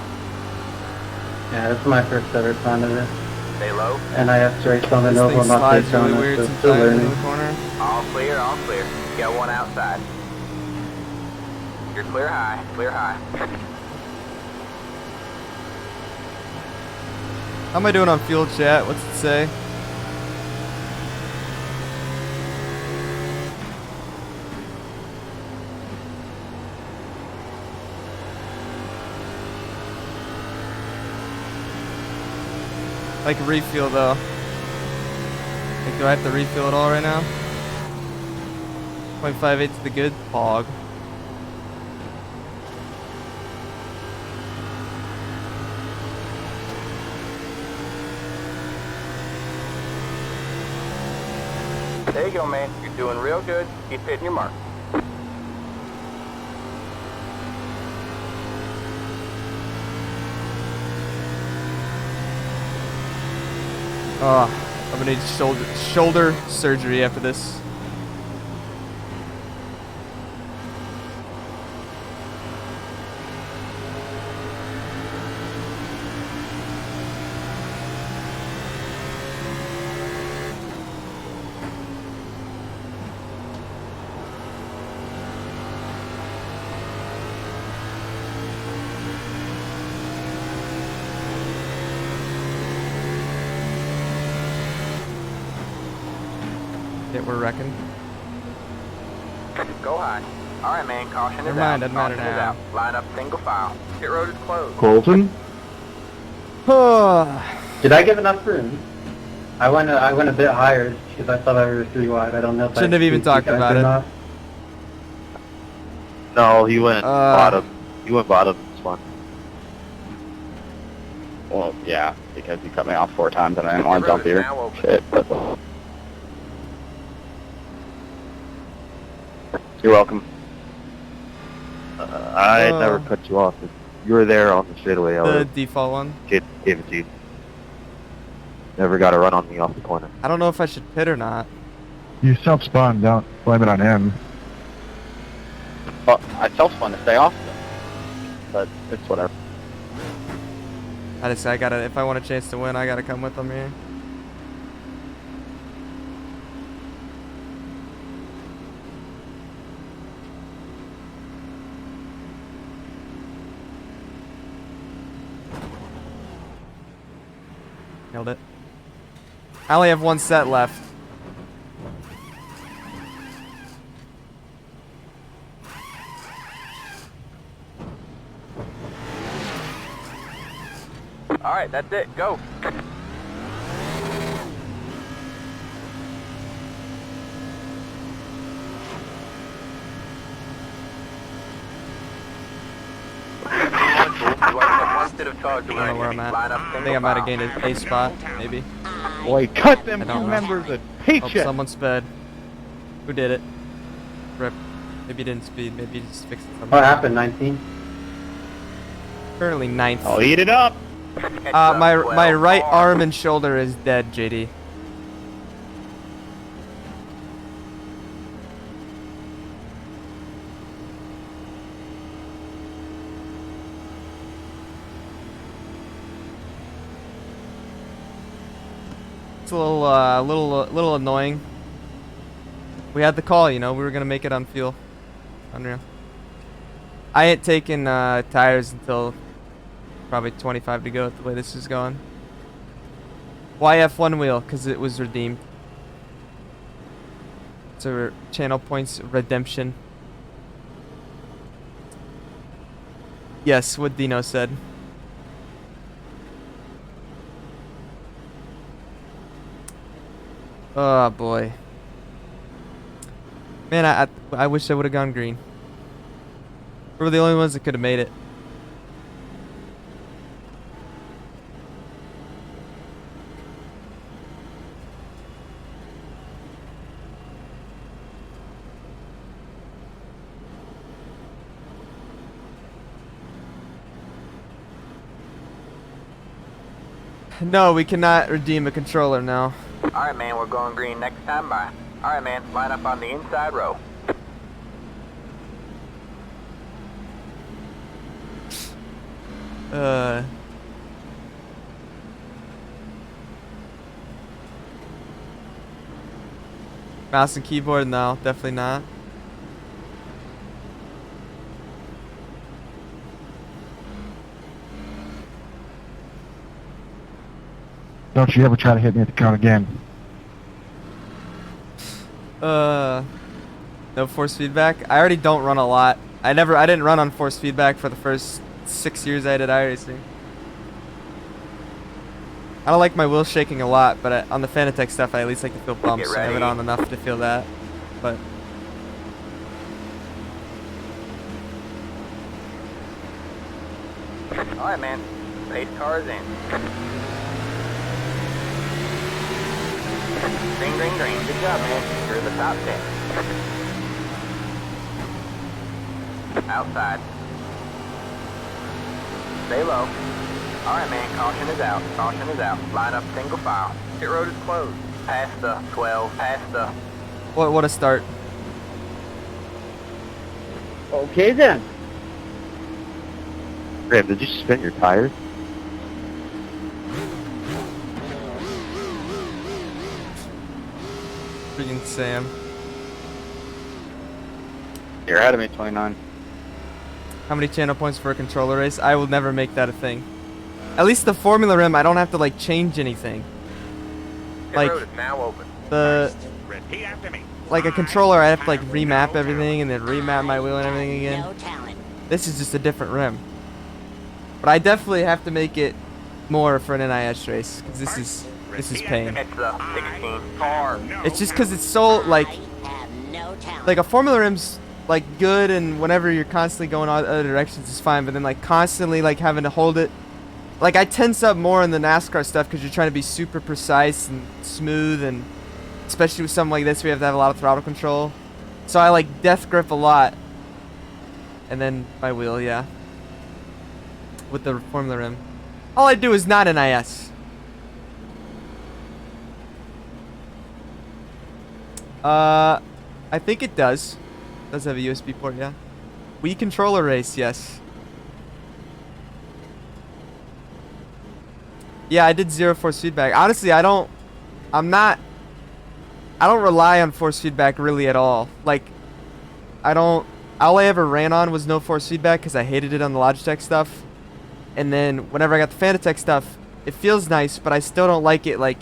Yeah, this is my first ever time of this. Stay low. NiS race on the This Nova, thing not slides Daytona, really weird so sometimes still in learning. the corner. All clear, all clear. You got one outside. You're clear high, clear high. How am I doing on fuel chat? What's it say? Like refuel though. Like, do I have to refuel it all right now? 0.58 to the good pog. There you go, man. You're doing real good. Keep hitting your mark. Oh, I'm gonna need shoulder surgery after this. That we're wrecking. Go high. All right, man. Caution is Never out. mind, doesn't matter Caution is now. out. Line up single file. Pit road is closed. Colton? Did I give enough room? I went a bit higher because I thought I was 3 wide. I don't know if Shouldn't I have even speak to you talked guys about or it. not. No, he went bottom. You went bottom this one. Well, yeah, because you cut me off 4 times and I didn't want The to road jump is here. now open. Shit, that's all. You're welcome. I never cut you off. You were there on the straightaway. I The would default one. gave it to you. Never got a run on me off the corner. I don't know if I should pit or not. You self-spawn, don't blame it on him. Well, I self-spun to stay off them, but it's whatever. I gotta, if I want a chance to win, I gotta come with them here. Nailed it. I only have 1 set left. All right, that's it. Go. I don't know where I'm at. I think I might have gained a spot, maybe. Boy, cut them I 2 don't know. members a Oh, paycheck! someone sped. Who did it? Rip. Maybe he didn't speed. Maybe he just fixed something. What happened, 19? Currently 9th. I'll eat it up! My right arm and shoulder is dead, JD. It's a little annoying. We had the call, you know. We were gonna make it on fuel. Unreal. I ain't taking tires until probably 25 to go the way this is going. Why F1 wheel? Because it was redeemed. It's a channel points redemption. Yes, what Dino said. Oh boy. Man, I wish I would have gone green. We were the only ones that could have made it. No, we cannot redeem a controller now. Alright, man, we're going green next time by. Alright, man, line up on the inside row. Mouse and keyboard? No, definitely not. Don't you ever try to hit me at the count again. No force feedback. I already don't run a lot. I didn't run on force feedback for the first 6 years I did iRacing. I don't like my wheels shaking a lot, but on the Fanatec stuff, I at least like to feel bumps. So I have it on enough to feel that. But Alright, man, race cars in. Green, green, green. Good job, man. You're in the top 10. Outside. Stay low. Alright, man. Caution is out. Caution is out. Line up single file. Pit road is closed. Past the 12. Past the... what a start. Okay then. Graham, did you spin your tires? Freaking Sam. You're ahead of me, 29. How many channel points for a controller race? I will never make that a thing. At least the Formula Rim, I don't have to like change anything. Pit Like road is now open. the Repeat after me. like a controller, I have to like remap everything and then remap my wheel and everything again. No talent. This is just a different rim. But I definitely have to make it more for an NiS race because this is pain. It's the 16 car. It's just because it's so like I have no talent. a Formula Rim's like good, and whenever you're constantly going other directions is fine, but then like constantly like having to hold it, like I tense up more in the NASCAR stuff because you're trying to be super precise and smooth, and especially with something like this we have to have a lot of throttle control, so I like death grip a lot, and then my wheel, yeah, with the Formula Rim. All I do is not NiS. I think it does. Does have a USB port, yeah. Wii controller race, yes. Yeah, I did 0 force feedback. Honestly, I don't rely on force feedback really at all. Like, all I ever ran on was no force feedback because I hated it on the Logitech stuff. And then whenever I got the Fanatec stuff, it feels nice, but I still don't like it like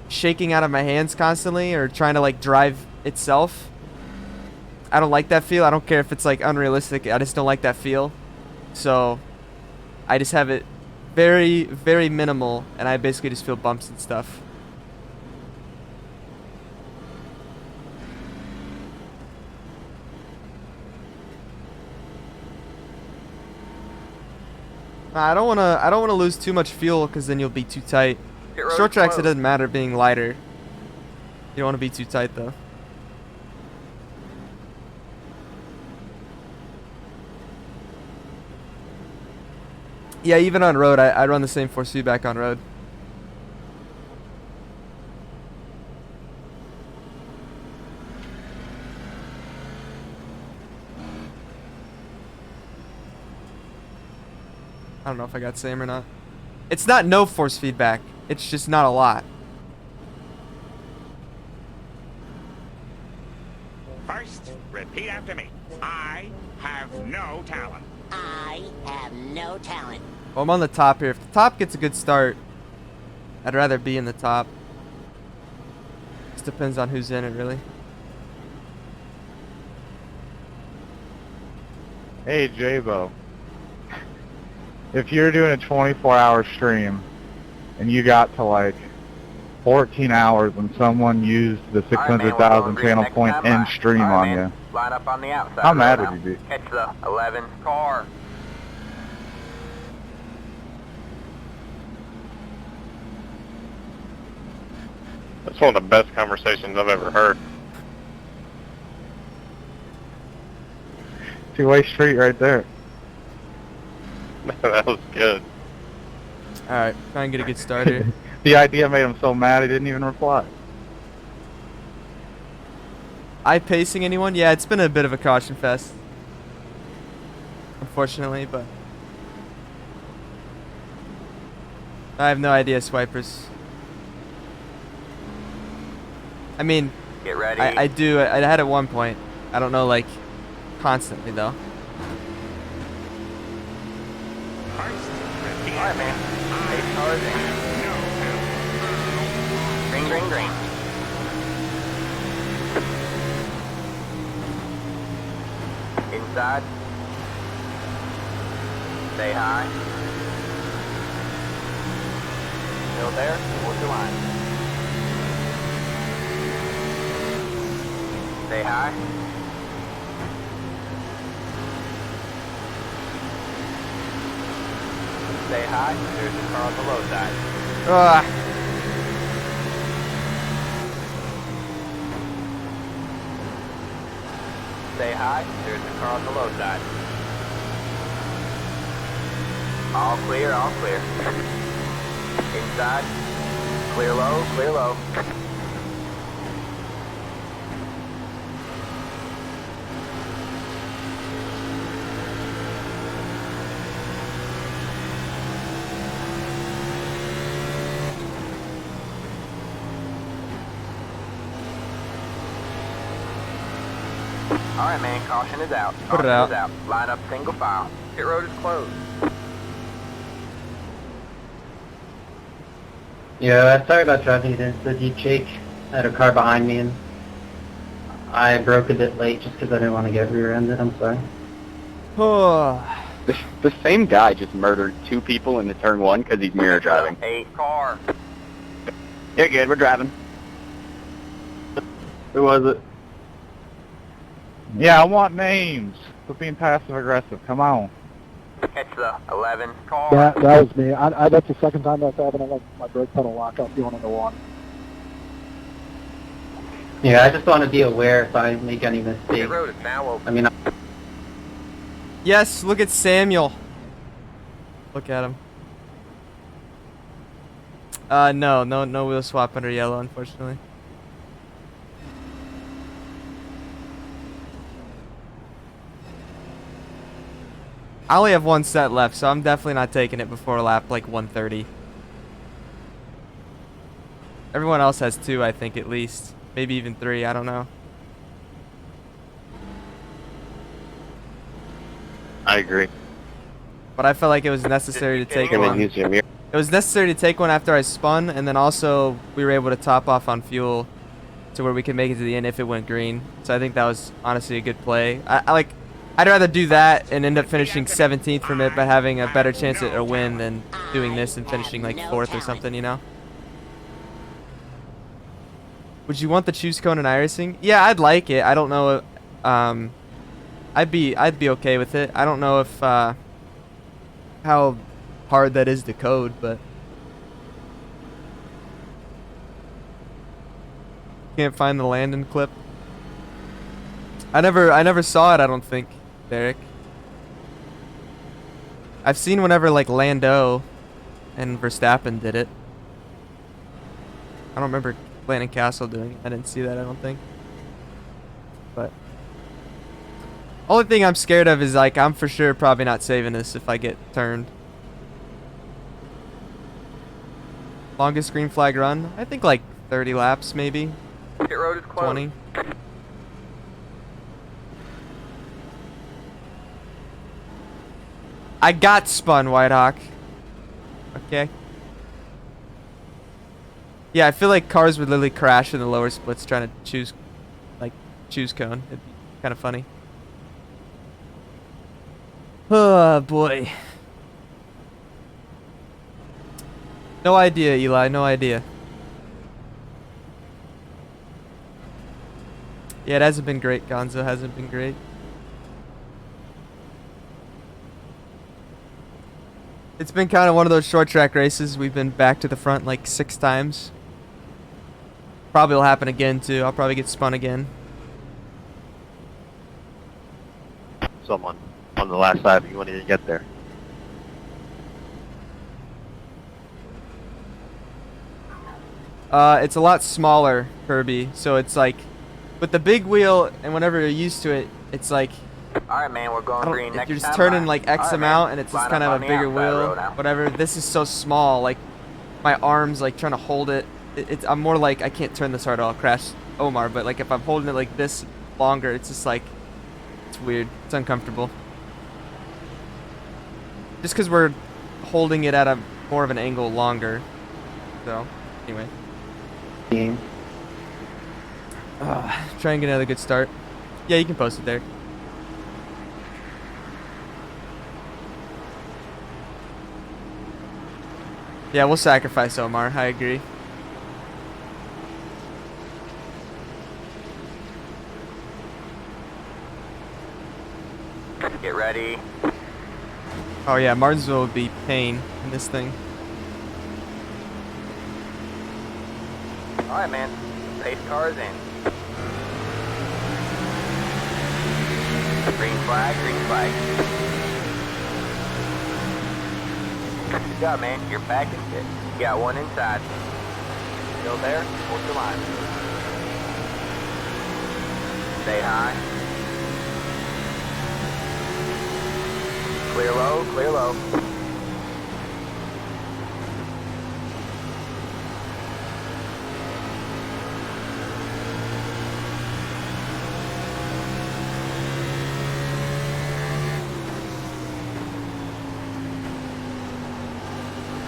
shaking out of my hands constantly or trying to like drive itself. I don't like that feel. I don't care if it's like unrealistic. I just don't like that feel. So I just have it very, very minimal, and I basically just feel bumps and stuff. I don't wanna lose too much fuel because then you'll be too tight. Short tracks, it doesn't matter being lighter. You don't want to be too tight though. Yeah, even on road, I run the same force feedback on road. I don't know if I got same or not. It's not no force feedback. It's just not a lot. First, repeat after me. I have no talent. I have no talent. Well, I'm on the top here. If the top gets a good start, I'd rather be in the top. Just depends on who's in it, really. Hey, J-Bo. if you're doing a 24-hour stream and you got to like 14 hours and someone used the All right, man, we're 600,000 going green channel next point time in by. stream All right, on man. you, Line up on the outside. how mad road would now. you be? Catch the 11 car. That's one of the best conversations I've ever heard. Two-way street right there. That was good. Alright, try and get a good start here. The idea made him so mad he didn't even reply. I pacing anyone? Yeah, it's been a bit of a caution fest. Unfortunately, but I have no idea, swipers. I mean, Get ready. I do. I had at one point. I don't know, like, constantly, though. First, repeat All right, after me. man. 8 cars in. No Green, green, green. Inside. Stay high. Still there? Towards the line. Stay high. Stay high. There's a car on the low side. Ugh. Stay high. There's a car on the low side. All clear, all clear. Inside. Clear low, clear low. Alright, man, caution is out. Put it Caution out. is out. Line up single file. Pit road is closed. Yeah, sorry about driving it into the deep shake. I had a car behind me and I broke a bit late just because I didn't want to get rear-ended. I'm sorry. The same guy just murdered 2 people in the turn 1 because he's mirror driving. 8 car. You're good, we're driving. Who was it? Yeah, I want names. Quit being passive-aggressive. Come on. Catch the 11 car. That was me. That's the second time that's happened. I like my brake pedal lockout going into one. Yeah, I just want to be aware if I make any Pit mistakes. road is now open. I mean, Yes, look at Samuel. Look at him. No wheel swap under yellow, unfortunately. I only have 1 set left, so I'm definitely not taking it before lap like 130. Everyone else has 2, I think, at least. Maybe even 3, I don't know. I agree. But I felt like it was necessary to take You're gonna one. use your mirror. It was necessary to take one after I spun, and then also we were able to top off on fuel to where we could make it to the end if it went green. So I think that was honestly a good play. I'd rather do that and end up finishing 17th from it, but having a better chance at a win than doing this and finishing like 4th or something, you know? Would you want the choose cone and irising? Yeah, I'd like it. I don't know. I'd be okay with it. I don't know if how hard that is to code, but can't find the Landon clip. I never saw it, I don't think, Derek. I've seen whenever like Lando and Verstappen did it. I don't remember Landon Castle doing it. I didn't see that, I don't think. But only thing I'm scared of is like I'm for sure probably not saving this if I get turned. Longest green flag run? I think like 30 laps maybe. Pit road is closed. 20. I got spun, Whitehawk. Okay. Yeah, I feel like cars would literally crash in the lower splits trying to choose cone. It'd be kind of funny. Oh boy. No idea, Eli. No idea. Yeah, it hasn't been great. Gonzo hasn't been great. It's been kind of one of those short track races. We've been back to the front like 6 times. Probably will happen again too. I'll probably get spun again. Someone on the last side of you when you get there. It's a lot smaller, Kirby. So it's like, with the big wheel and whenever you're used to it, it's like, Alright, man, we're going green next you're just time turning by. like X Alright, amount man. and it's Line just kind up of on a the bigger outside wheel, road now. whatever. This is so small, like my arms like trying to hold it. I'm more like, I can't turn this hard, I'll crash Omar, but like if I'm holding it like this longer, it's just like, it's weird. It's uncomfortable. Just because we're holding it at a more of an angle longer. So, anyway. Try and get another good start. Yeah, you can post it there. Yeah, we'll sacrifice Omar. I agree. Get ready. Oh yeah, Martinsville would be pain in this thing. Alright, man. Pace cars in. Green flag, green flag. Good job, man. You're back in pit. You got one inside. Still there? Hold your line. Stay high. Clear low, clear low.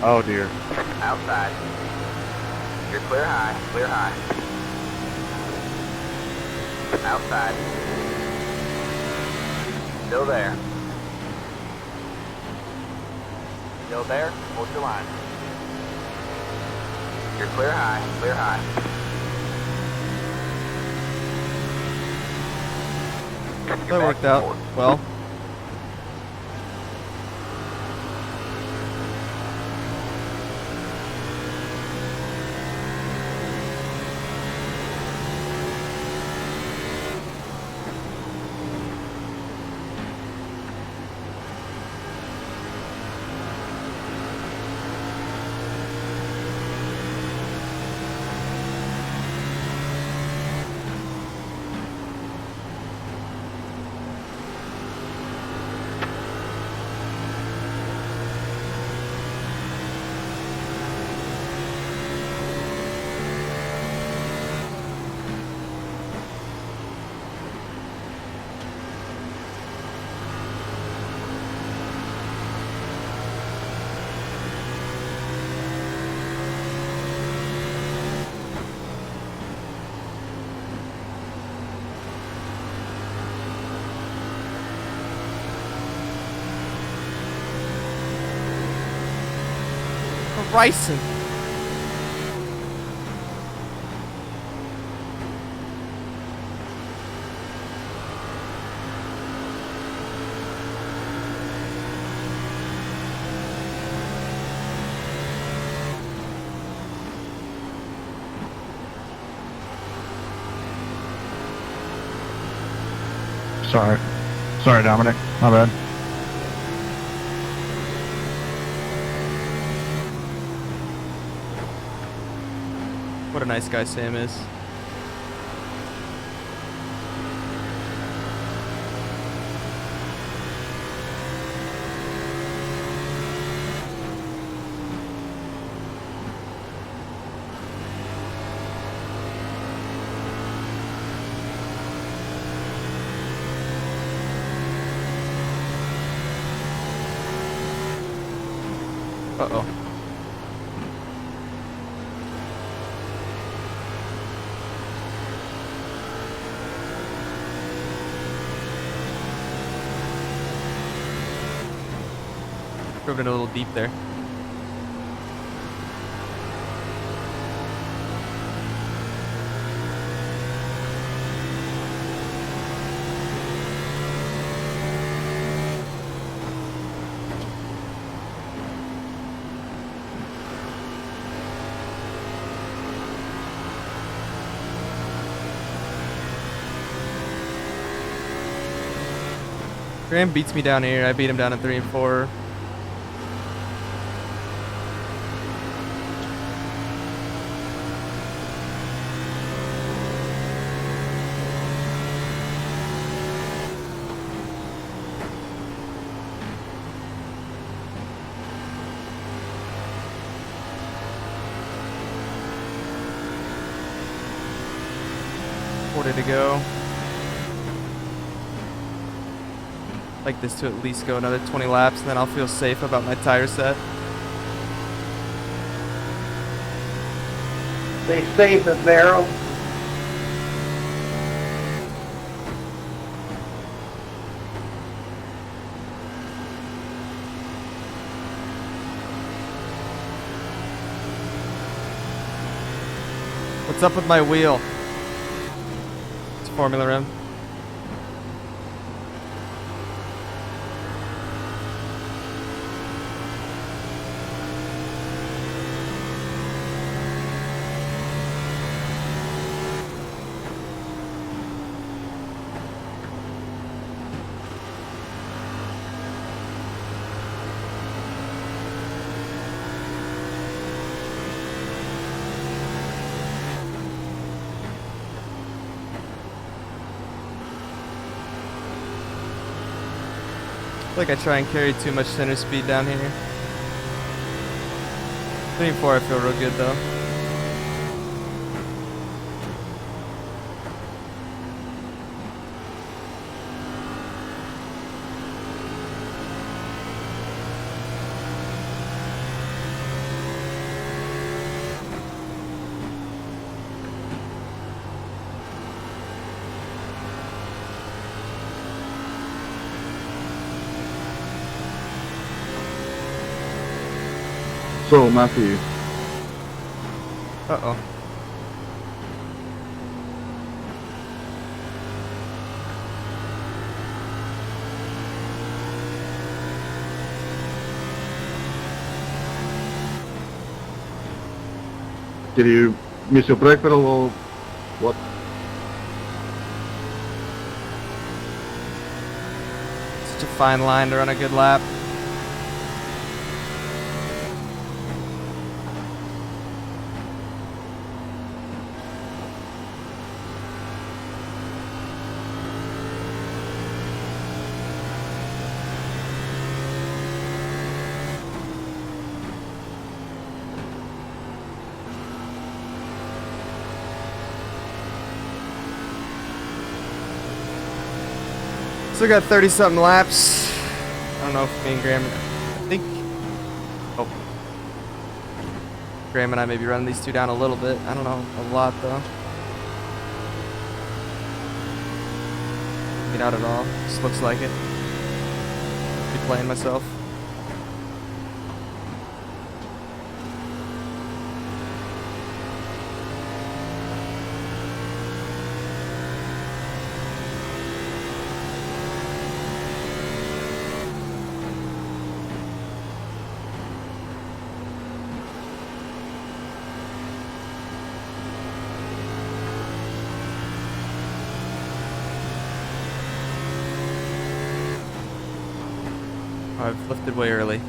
Oh dear. Outside. You're clear high, clear high. Outside. Still there. Still there? Hold your line. You're clear high, clear high. That worked out well. Bryson. Sorry, Dominic. My bad. What a nice guy Sam is. Uh-oh. Drove it a little deep there. Graham beats me down here. I beat him down in 3 and 4. To go. Like this to at least go another 20 laps, and then I'll feel safe about my tire set. Stay safe at Barrow. What's up with my wheel? Formula Rim. I feel like I try and carry too much center speed down here. 3 and 4 I feel real good though. So, Matthew, Uh-oh. did you miss your brake pedal or what? Such a fine line to run a good lap. Still got 30-something laps. I don't know if me and Graham, I think, oh. Graham and I may be running these two down a little bit. I don't know, a lot though. Maybe not at all, just looks like it. Be playing myself. I've lifted way early.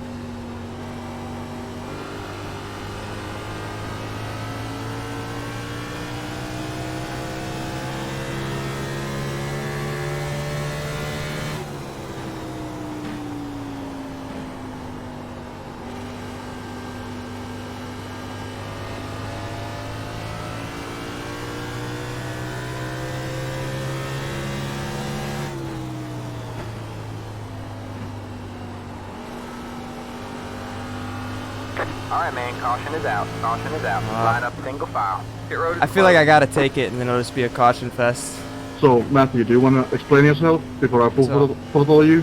Alright, man, caution is out. Caution is out. Line up single file. Pit road is I feel like I closed. gotta take it and then it'll just be a caution fest. So, Matthew, do you want to explain yourself before I follow you?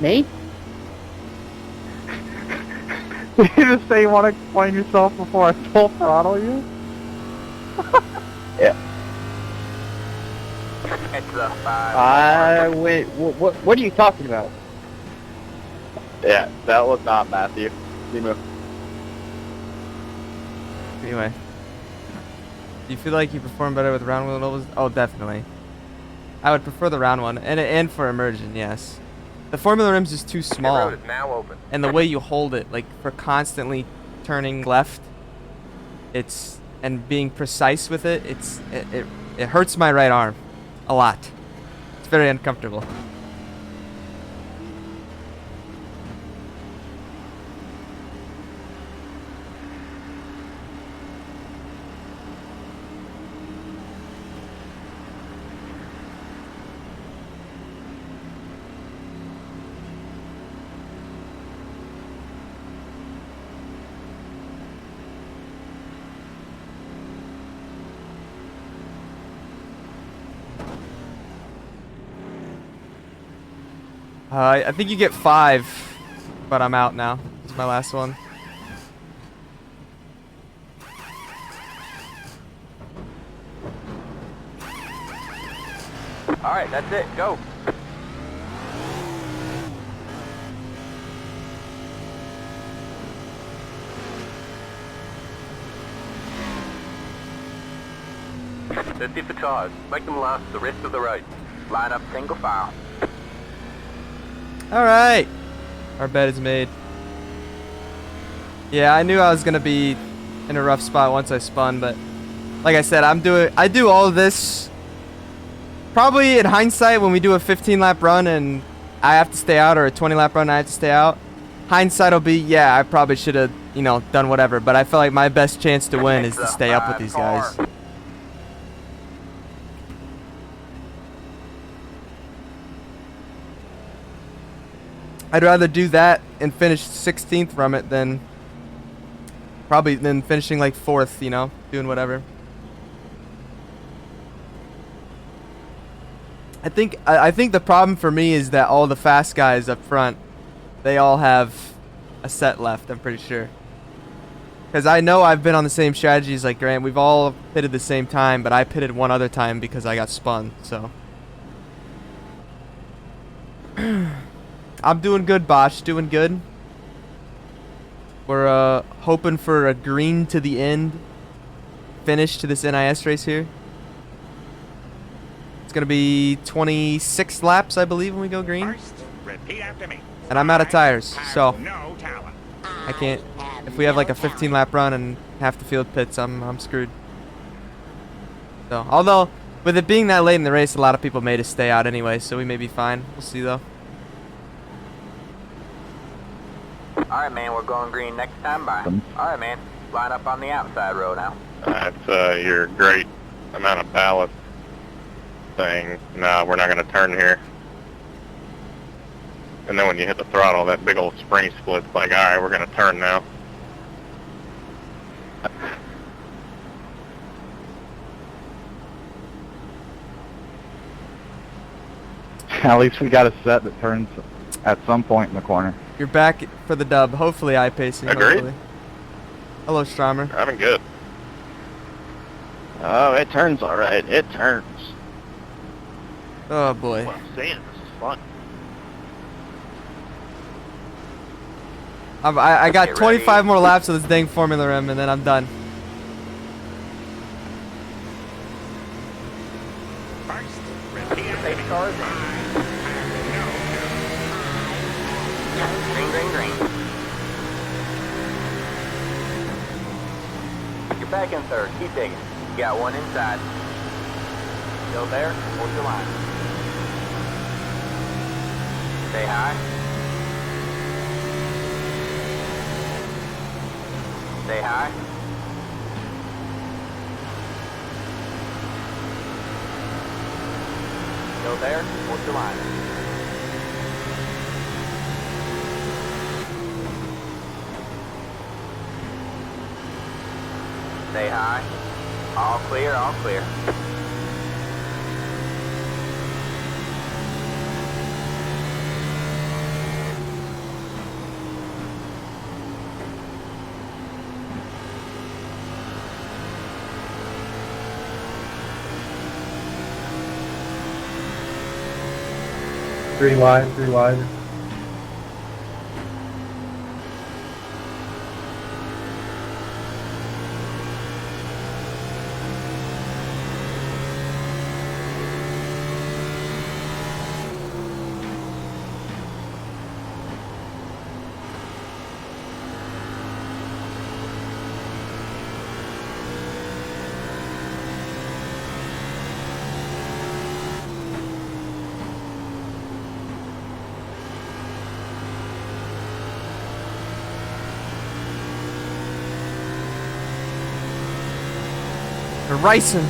Me? Did you just say you want to explain yourself before I full throttle you? Yeah. It's the 5. Wait, what are you talking about? Yeah, that was not Matthew. Zemo. Anyway. Do you feel like you perform better with round wheel ovals? Oh, definitely. I would prefer the round one, and for immersion, yes. The Formula rim's just too Pit small, road is now open. and the way you hold it, like for constantly turning left, and being precise with it, it hurts my right arm a lot. It's very uncomfortable. I think you get 5, but I'm out now. It's my last one. Alright, that's it. Go. That's it for tires. Make them last the rest of the road. Line up single file. Alright. Our bed is made. Yeah, I knew I was gonna be in a rough spot once I spun, but like I said, I do all of this probably in hindsight when we do a 15 lap run and I have to stay out, or a 20 lap run and I have to stay out. Hindsight will be, yeah, I probably should have, done whatever, but I feel like my best chance to win is to stay up with these guys. I'd rather do that and finish 16th from it than finishing like 4th, doing whatever. I think the problem for me is that all the fast guys up front, they all have a set left, I'm pretty sure. Because I know I've been on the same strategies like Grant. We've all pitted the same time, but I pitted one other time because I got spun, so. I'm doing good, Bosch. Doing good. We're hoping for a green to the end finish to this NiS race here. It's going to be 26 laps, I believe, when we go green. First, repeat after me. And I'm out of tires, so No talent. I can't. If we have like a 15 lap run and half the field pits, I'm screwed. So, although with it being that late in the race, a lot of people made us stay out anyway, so we may be fine. We'll see though. Alright, man, we're going green next time. Bye. Alright, man. Line up on the outside row now. That's your great amount of ballast thing. No, we're not going to turn here. And then when you hit the throttle, that big old spring split's like, alright, we're going to turn now. At least we got a set that turns at some point in the corner. You're back for the dub. Hopefully I-pacing. Agreed. Hopefully. Hello, Stromer. Driving good. Oh, it turns alright. It turns. Oh boy. What I'm saying, this is fun. I got Okay, 25 ready? more laps of this dang Formula Rim and then I'm done. First, repeat after Safety me. cars in. Green, green, green. You're back in third. Keep digging. You got one inside. Still there? Hold your line. Stay high. Stay high. Still there? Hold your line. Stay high. All clear, all clear. Three wide, three wide. We're racing.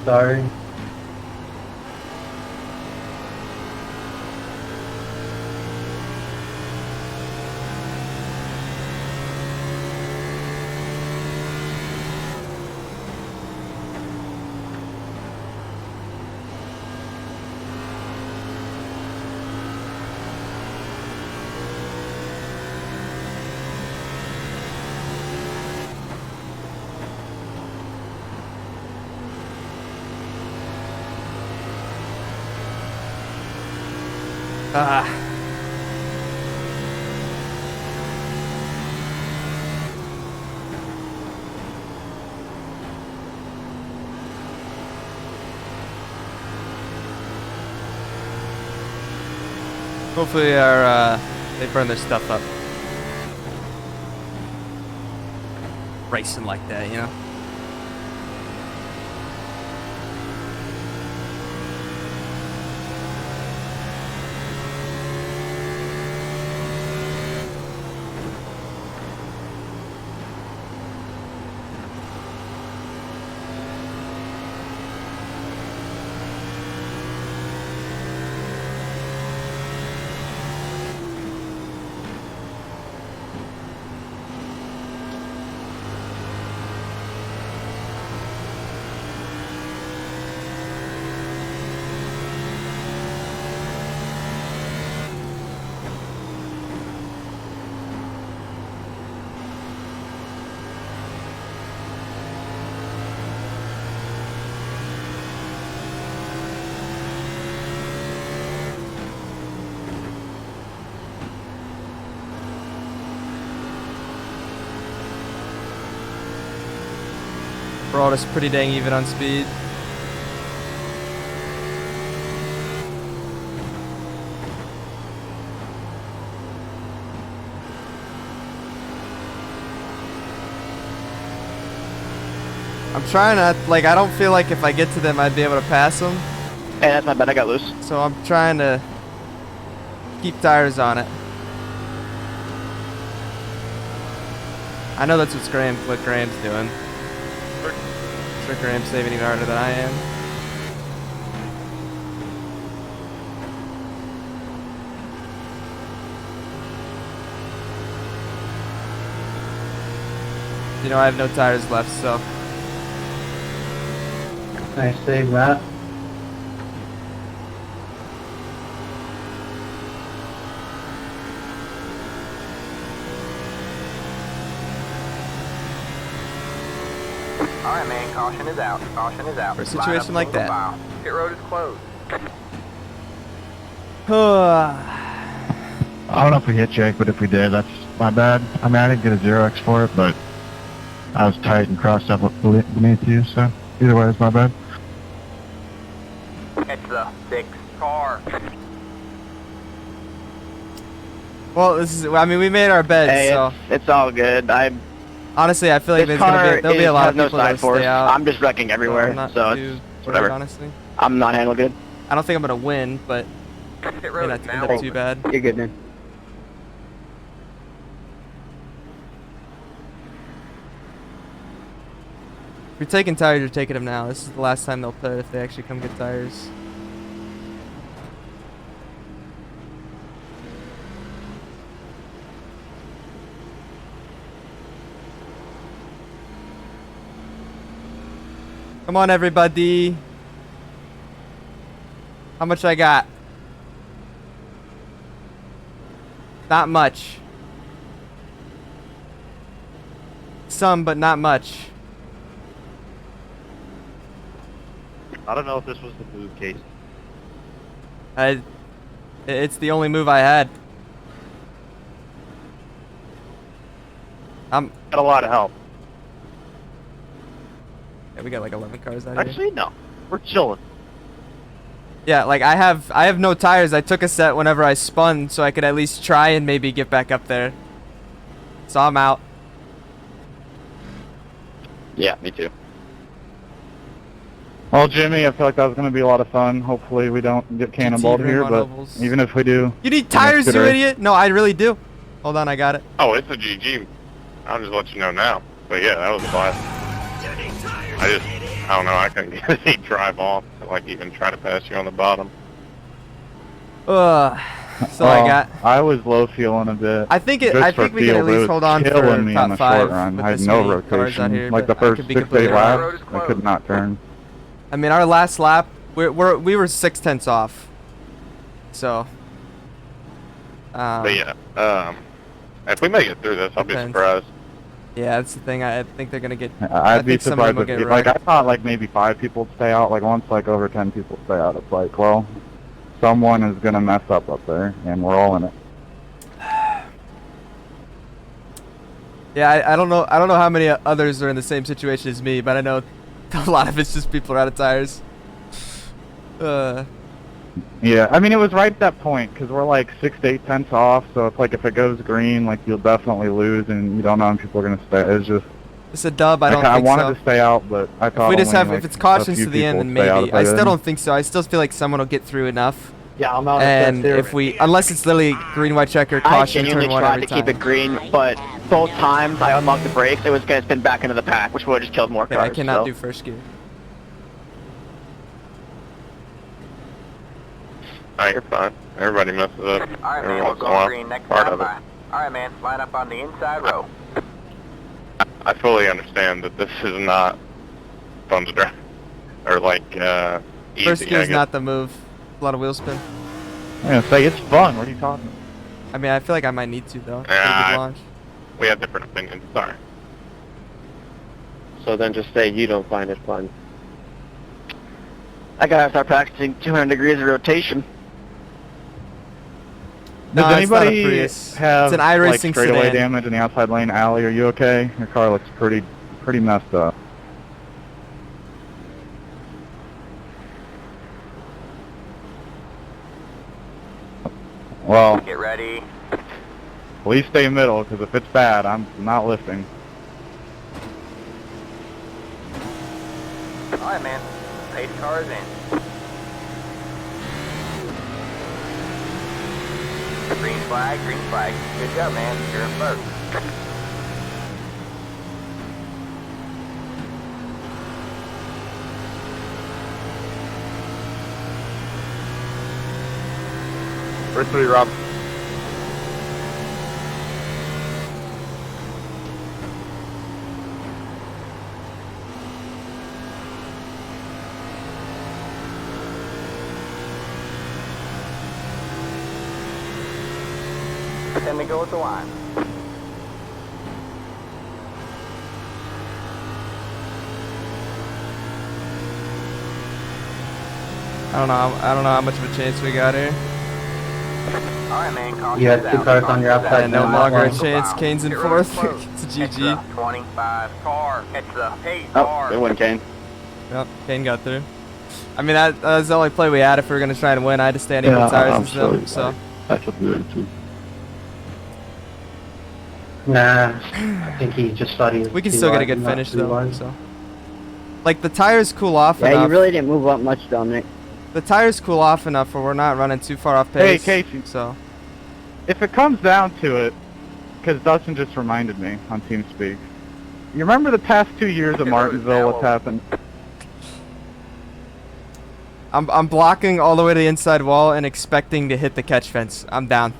Sorry. Ah. Hopefully they burn their stuff up. Racing like that, you know? Brought us pretty dang even on speed. I'm trying to, like, I don't feel like if I get to them I'd be able to pass them. Hey, that's my bad. I got loose. So I'm trying to keep tires on it. I know that's what Graham's doing. I'm sure Graham's saving even harder than I am. You know, I have no tires left, so. Nice save, Matt. All right, man. Caution is out. Caution is out. For a situation like that. Pit road is closed. I don't know if we hit Jake, but if we did, that's my bad. I mean, I didn't get a 0x for it, but I was tight and crossed up beneath you, so either way, it's my bad. It's the 6 car. Well, this is, I mean, we made our bed, Hey, so. it's all good. Honestly, I feel like This there'll be a lot of has people no that side force. stay out. I'm just wrecking everywhere, I'm not so too it's whatever. worried, honestly. I'm not handling good. I don't think I'm gonna win, but Pit may road not is end now up too open. bad. You're good, man. If you're taking tires, you're taking them now. This is the last time they'll pit if they actually come get tires. Come on, everybody. How much I got? Not much. Some, but not much. I don't know if this was the move, Case. It's the only move I had. Got a lot of help. Yeah, we got like 11 cars out here. Actually, no. We're chilling. Yeah, like I have no tires. I took a set whenever I spun so I could at least try and maybe get back up there. So I'm out. Yeah, me too. Well, Jimmy, I feel like that was going to be a lot of fun. Hopefully we don't get cannonballed rim here, on but ovals. even if we do... You need tires, good you race. idiot! No, I really do. Hold on, I got it. Oh, it's a GG. I'll just let you know now. But yeah, that was a blast. I don't know, I couldn't get any drive off to like even try to pass you on the bottom. That's all I got. I was low fueling a bit. I think we Just can for at field, it least was hold on for killing me on top the short 5 run. with I had this no many cars out rotation. here, Like the but I first could be 6 completely 8 wrong. laps, I could not turn. I mean, our last lap, we were 6/10 off. So. But yeah, if we make it through this, I'll be depends. surprised. Yeah, that's the thing. I think they're gonna get. I'd be think some of them surprised will if, get like, I wrecked. thought like maybe 5 people would stay out. Like once like over 10 people stay out, it's like, well, someone is gonna mess up there, and we're all in it. Yeah, I don't know. I don't know how many others are in the same situation as me, but I know a lot of it's just people are out of tires. Yeah, I mean, it was right at that point, because we're like 6 to 8 tenths off, so it's like if it goes green, like you'll definitely lose, and you don't know when people are going to stay. It's just... It's a dub. I don't I think wanted so. to stay out, but I thought If we just only, have, like, if it's cautions a to few the end, people then stay out maybe. if I did. still don't think so. I still feel like someone will get through enough. Yeah, I'm out And if we, unless it's literally green, white checker, I caution, genuinely turn one tried every to keep time. it green, but both times I unlocked the brakes, it was going to spin back into the pack, which would have just killed more Yeah, cars. I cannot so. do first gear. No, you're fine. Everybody messes up. Alright, every man, we're once in a going while. green next Part time of it. by. Alright, man, line up on the inside row. I fully understand that this is not fun to drive. Or like, easy, First gear I is guess. not the move. A lot of wheel spin. I'm going to say, it's fun. What are you talking about? I mean, I feel like I might need to though. Pretty Nah, good launch. We have different opinions. Sorry. So then just say you don't find it fun. I got to start practicing 200 degrees of rotation. No, Does it's not a anybody Prius. have It's an like iRacing straightaway sedan. damage in the outside lane? Allie, are you okay? Your car looks pretty messed up. Well, Get ready. please stay middle, because if it's bad, I'm not lifting. Alright, man. Pace cars in. Green flag, green flag. Good job, man. You're in first. First 3, Rob. Then to go with the line. I don't know how much of a chance we got here. Alright, man. Caution You had is 2 out. cars on your outside. And no lane. longer a Wow. chance. Kane's in Get ready to fourth. close. It's a Extra GG. 25 car. It's the pace Oh, car. it went Kane. Yep, Kane got through. I mean, that was the only play we had if we were going to try and win. I had to stay on equal tires and stuff, so. I should do it too. Nah, I think he just thought he was We can too still get a wide, good not finish, too though, wide. so. Like, the tires cool off Yeah, enough. you really didn't move up much, Dominic. The tires cool off enough where we're not running too far off Hey, pace. Casey. So. If it comes down to it, because Dustin just reminded me on TeamSpeak, you remember the past 2 years of Martinsville, what's happened? I'm blocking all the way to the inside wall and expecting to hit the catch fence. I'm down.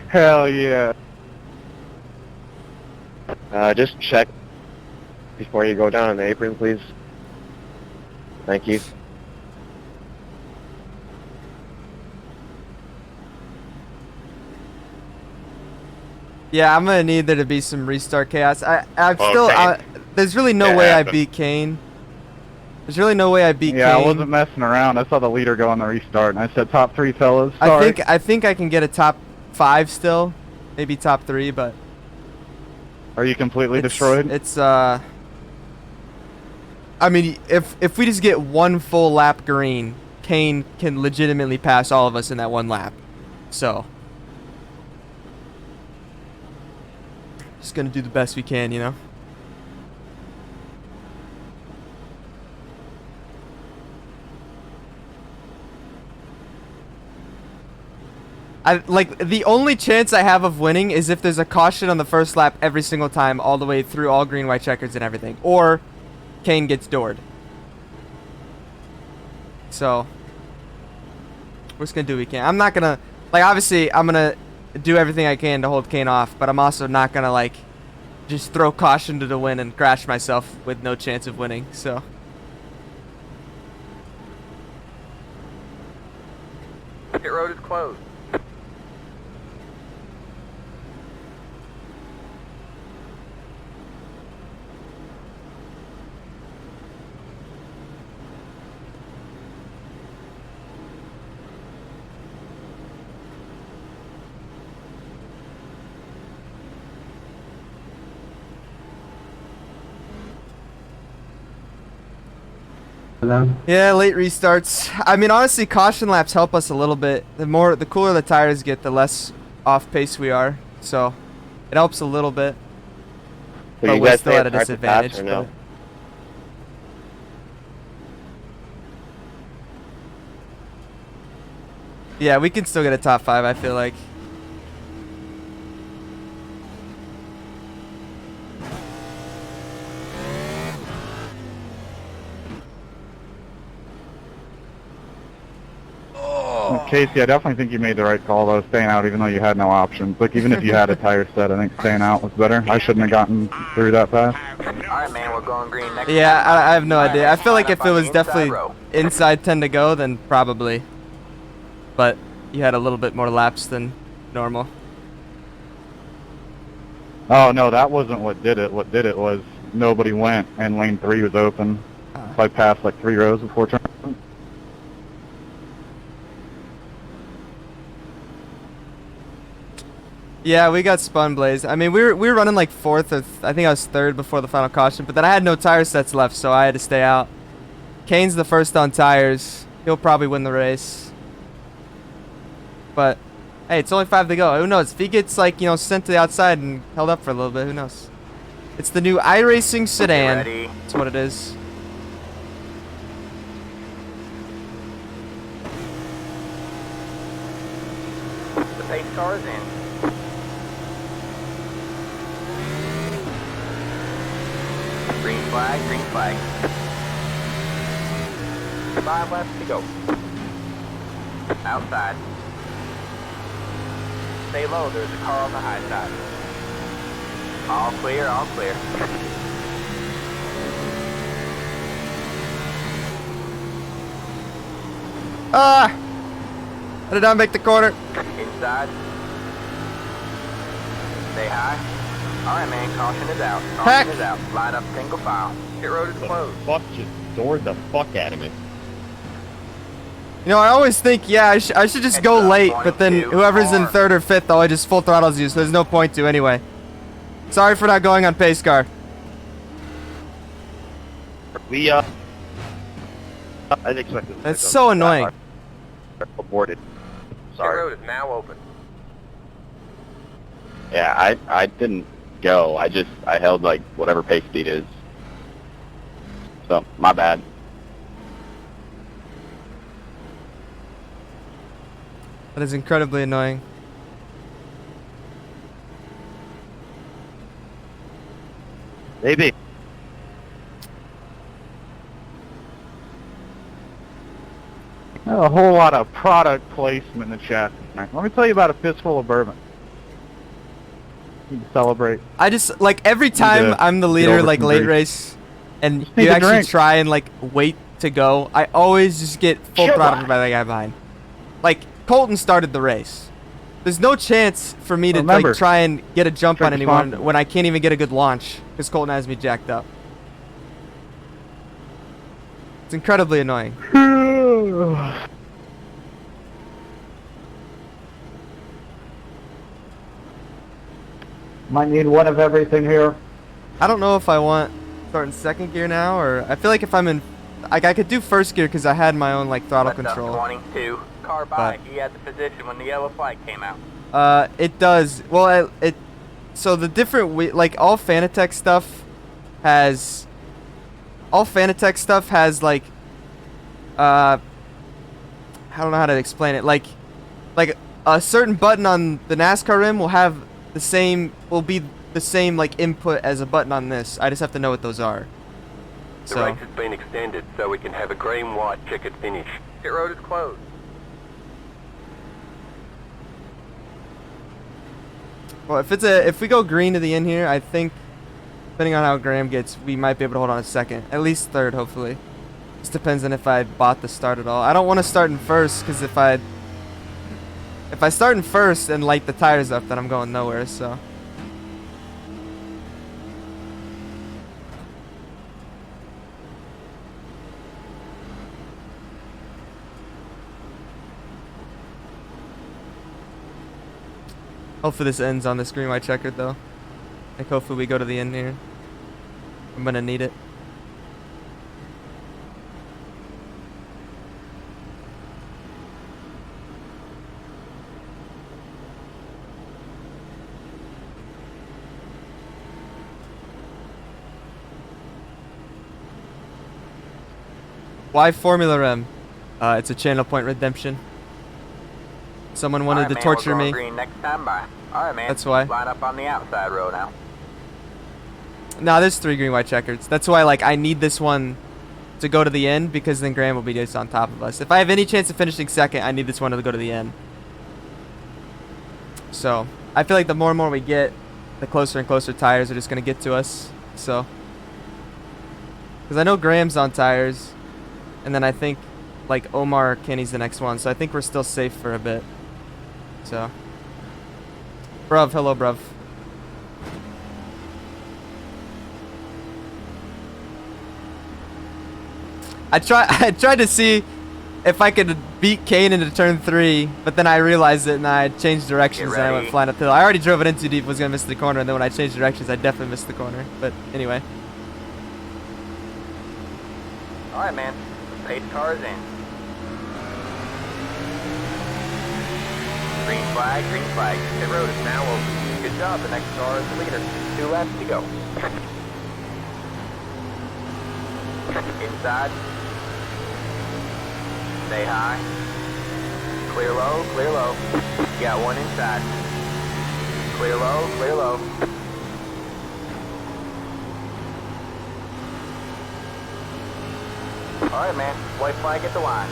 Hell yeah. Just check before you go down on the apron, please. Thank you. Yeah, I'm gonna need there to be some restart chaos. I'm Well, still. Kane. There's really no It way I happened. beat Kane. There's really no way I beat Yeah, Kane. I wasn't messing around. I saw the leader go on the restart, and I said, top 3 fellas. Sorry. I think I can get a top 5 still, maybe top 3, but Are you completely destroyed? It's I mean, if we just get one full lap green, Kane can legitimately pass all of us in that one lap. So just gonna do the best we can, you know. like the only chance I have of winning is if there's a caution on the first lap every single time, all the way through all green, white checkers and everything, or Kane gets doored. So we're just gonna do what we can. I'm not gonna, like, obviously I'm gonna do everything I can to hold Kane off, but I'm also not gonna like just throw caution to the wind and crash myself with no chance of winning. So. Pit road is closed. Yeah, late restarts. I mean, honestly, caution laps help us a little bit. The cooler the tires get, the less off pace we are. So it helps a little bit. Will But you we're guys still say at a it's hard to pass disadvantage. or no? but- Yeah, we can still get a top 5, I feel like. Casey, I definitely think you made the right call, though, staying out even though you had no options. Like, even if you had a tire set, I think staying out was better. I shouldn't have gotten through that fast. Alright, man, we're going green next Yeah, time. I have no idea. I feel like Line if up it on the was inside definitely row. inside 10 to go, then probably. But you had a little bit more laps than normal. Oh, no, that wasn't what did it. What did it was nobody went, and lane 3 was open. So I passed like 3 rows before turn. Yeah, we got spun, Blaze. I mean, we were running like 4th or I think I was 3rd before the final caution, but then I had no tire sets left, so I had to stay out. Kane's the first on tires. He'll probably win the race. But hey, it's only 5 to go. Who knows? If he gets like, you know, sent to the outside and held up for a little bit, who knows? It's the new iRacing sedan. ready. That's what it is. The pace car is in. Green flag, green flag. 5 laps to go. Outside. Stay low, there's a car on the high side. All clear, all clear. Ah! I did not make the corner. Inside. Stay high. Alright, man, caution is out. Heck. Caution is out. Line up single file. Pit road is closed. Fuck just doored the fuck out of me. You know, I always think, yeah, I should just go Heads up, late, but then 22, whoever's in hard. 3rd or 5th, though, I just full throttles you, so there's no point to anyway. Sorry for not going on pace car. We I didn't expect this. That's so annoying. Aborted. Pit Sorry. road is now open. Yeah, I didn't go. I held like whatever pace speed is. So my bad. That is incredibly annoying. Maybe. A whole lot of product placement in the chat. Let me tell you about a fistful of bourbon. You can celebrate. I just, like, every time to I'm the get leader, over like, some late grief. race, and Just need you a actually drink. try and, like, wait to go, I always just get full Sure. throttled by the guy behind. Like, Colton started the race. There's no chance for me to, Remember, like, try and get a jump drink on anyone responsibly. when I can't even get a good launch, because Colton has me jacked up. It's incredibly annoying. Might need one of everything here. I don't know if I want start in 2nd gear now, or I feel like if I'm in, like, I could do 1st gear because I had my own, like, throttle Left up control. 22. Car by. He had the position when the yellow flag came out. It does. Well, so the different, like, all Fanatec stuff has, like, I don't know how to explain it. Like a certain button on the NASCAR rim will have the same, like input as a button on this. I just have to know what those are. The race has been extended so we can have a green-white checkered finish. Pit road is closed. Well, if we go green to the end here, I think, depending on how Graham gets, we might be able to hold on a second, at least third, hopefully. Just depends on if I bought the start at all. I don't want to start in first, because if I start in first and light the tires up, then I'm going nowhere. So. Hopefully this ends on this green white checkered though. Like hopefully we go to the end here. I'm gonna need it. Why Formula M? It's a channel point redemption. Someone wanted to torture me. Green next time by. All right, man. That's why. Line up on the outside row now. Nah, there's 3 green white checkers. That's why, like, I need this one to go to the end, because then Graham will be just on top of us. If I have any chance of finishing second, I need this one to go to the end. So I feel like the more and more we get, the closer and closer tires are just gonna get to us. So, because I know Graham's on tires, and then I think like Omar or Kenny's the next one. So I think we're still safe for a bit. So, bruv, hello, bruv. I tried to see if I could beat Kane into turn 3, but then I realized it and I changed directions and I went flying uphill. I already drove it in too deep, was gonna miss the corner, and then when I changed directions, I definitely missed the corner. But anyway. All right, man. Pace car is in. Green flag, green flag. Pit road is now open. Good job. The next car is the leader. 2 laps to go. Inside. Stay high. Clear low, clear low. Got one inside. Clear low, clear low. Alright, man. White flag at the line.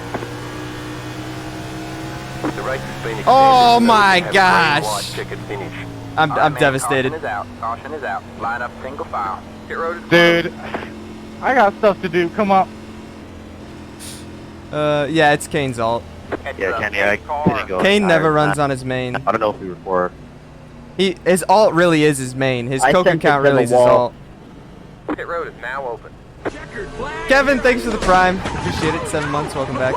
The race has been extended. Oh my Have gosh. ticket finish. I'm devastated. Caution is out. Caution is out. Line up single file. Pit road is Dude, I got stuff to do. Come on. Yeah, it's Kane's alt. Yeah, Kenny, I didn't go. Kane never runs on his main. I don't know if we were for. His alt really is his main. His I token sent count it to really the is his wall. alt. Pit road is now open. Kevin, thanks for the prime. Appreciate it. 7 months. Welcome back.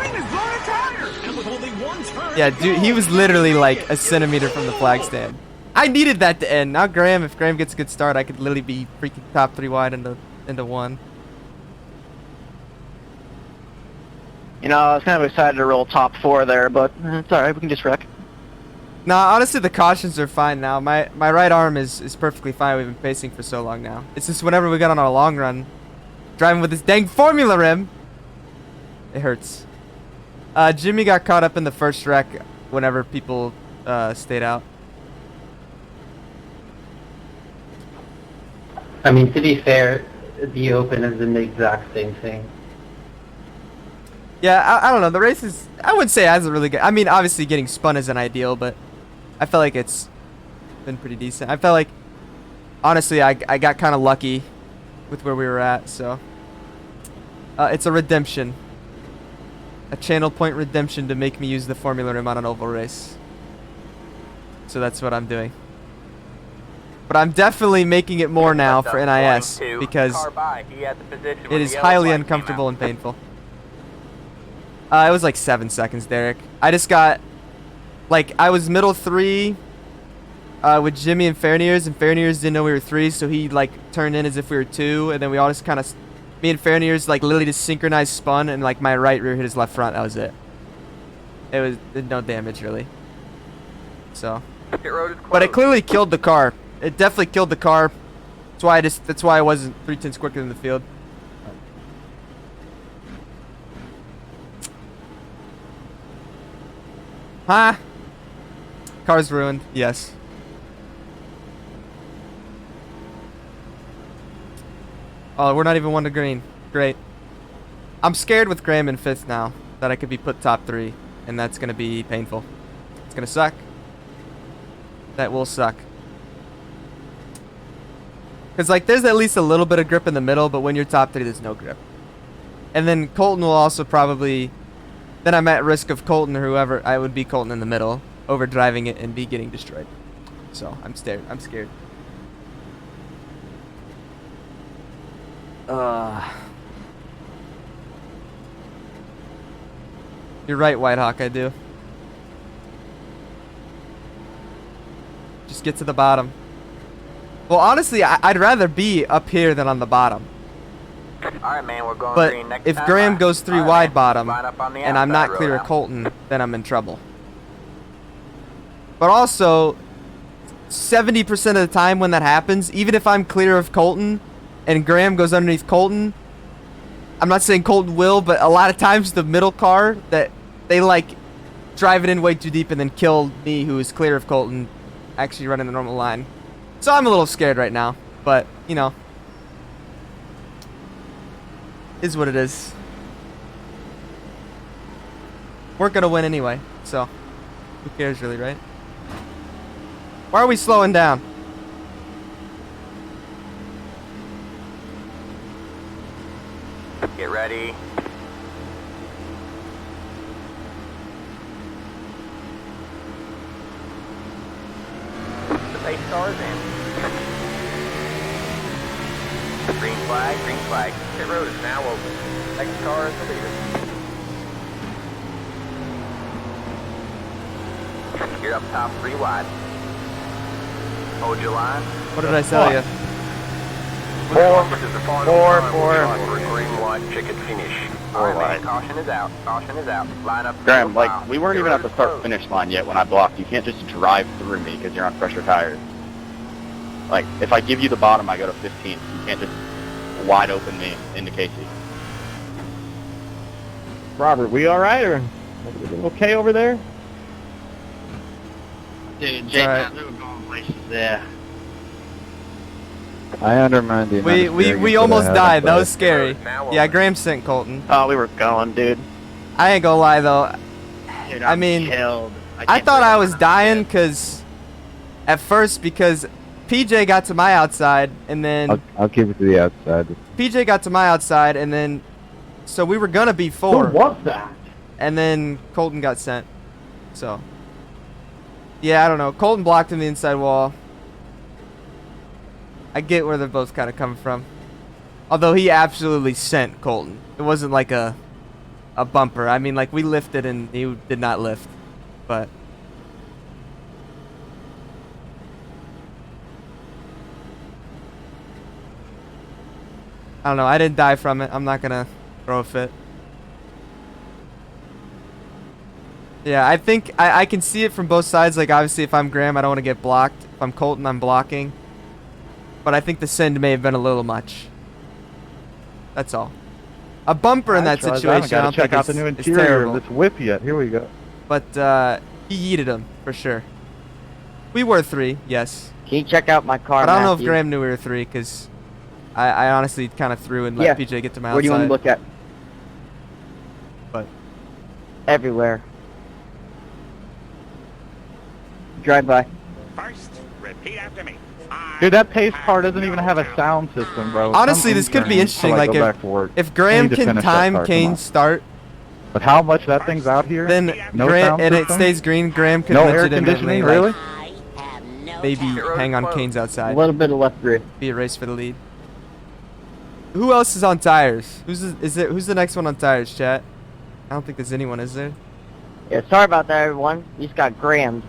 Yeah, dude, he was literally like a centimeter from the flag stand. I needed that to end. Now Graham, if Graham gets a good start, I could literally be freaking top 3 wide into 1. You know, I was kind of excited to roll top 4 there, but it's alright, we can just wreck. Nah, honestly, the cautions are fine now. My right arm is perfectly fine. We've been pacing for so long now. It's just whenever we got on our long run, driving with this dang Formula rim, it hurts. Jimmy got caught up in the first wreck whenever people stayed out. I mean, to be fair, the Open has been the exact same thing. Yeah, I don't know. The race is, I wouldn't say it hasn't really good. I mean, obviously getting spun isn't ideal, but I felt like it's been pretty decent. I felt like, honestly, I got kind of lucky with where we were at, so. It's a redemption. A channel point redemption to make me use the Formula rim on an oval race. So that's what I'm doing. But I'm definitely making it more now for NIS because it is highly uncomfortable and painful. It was like 7 seconds, Derek. I just got, like, I was middle 3 with Jimmy and Fairniers didn't know we were 3, so he, like, turned in as if we were 2, and then we all just kind of, me and Fairniers, like, literally just synchronized spun, and, like, my right rear hit his left front. That was it. It did no damage, really. So. But it clearly killed the car. It definitely killed the car. That's why I wasn't 3/10 quicker than the field. Huh? Car's ruined. Yes. Oh, we're not even 1 to green. Great. I'm scared with Graham in 5th now that I could be put top 3, and that's gonna be painful. It's gonna suck. That will suck. Cause like there's at least a little bit of grip in the middle, but when you're top 3, there's no grip. And then Colton will also probably. Then I'm at risk of Colton or whoever. I would be Colton in the middle, overdriving it and be getting destroyed. So I'm scared. I'm scared. You're right, Whitehawk. I do. Just get to the bottom. Well, honestly, I'd rather be up here than on the bottom. Alright, man, we're going But green next if time. Graham goes 3 wide bottom, Line up on the and I'm not outside clear road of out. Colton, then I'm in trouble. But also, 70% of the time when that happens, even if I'm clear of Colton, and Graham goes underneath Colton, I'm not saying Colton will, but a lot of times the middle car, that they like drive it in way too deep and then kill me, who is clear of Colton, actually running the normal line. So I'm a little scared right now, but, you know, is what it is. We're gonna win anyway, so who cares really, right? Why are we slowing down? Get ready. The pace car is in. Green flag, green flag. Pit road is now open. Next car is the leader. You're up top 3 wide. Hold your line. What did I tell you? Green one, chicken finish. Alright, man, caution is out. Caution is out. Line up. Graham, like, we weren't even at the start-finish line yet when I blocked. You can't just drive through me because you're on pressure tires. Like, if I give you the bottom, I go to 15th. You can't just wide open me into Casey. Robert, we alright or okay over there? Dude, Jay, alright. we were going places there. I undermined the We almost died. That was scary. Yeah, Graham sent Colton. Oh, we were going, dude. I ain't gonna lie though. Dude, I mean, killed. I thought I was dying because at first because PJ got to my outside and then I'll keep it to the outside. PJ got to my outside and then so we were gonna be 4. Who was that? And then Colton got sent. So yeah, I don't know. Colton blocked him the inside wall. I get where they're both kind of coming from. Although he absolutely sent Colton. It wasn't like a bumper. I mean, like, we lifted and he did not lift. But I don't know. I didn't die from it. I'm not going to throw a fit. Yeah, I think I can see it from both sides. Like, obviously, if I'm Graham, I don't want to get blocked. If I'm Colton, I'm blocking. But I think the send may have been a little much. That's all. A bumper in that situation, I don't think out the new interior of this whip yet. Here we go. But he yeeted him, for sure. We were 3, yes. Can you check out my car, But I don't know if Matthew? Graham knew we were 3, because I honestly kind of threw and let PJ get to my outside. Where do you want to look at? But everywhere. Drive by. First, repeat after me. Dude, that pace car doesn't even have a sound system, bro. Honestly, this could be interesting. Like, if Graham can time Kane's start, but how much that thing's out here? Then no Graham, sound and it system? stays green, Graham could No air legitimately, conditioning, really? like, maybe hang on Kane's outside. A little bit of left rear. Be a race for the lead. Who else is on tires? Who's the next one on tires, chat? I don't think there's anyone, is there? Yeah, sorry about that, everyone. You just got Graham.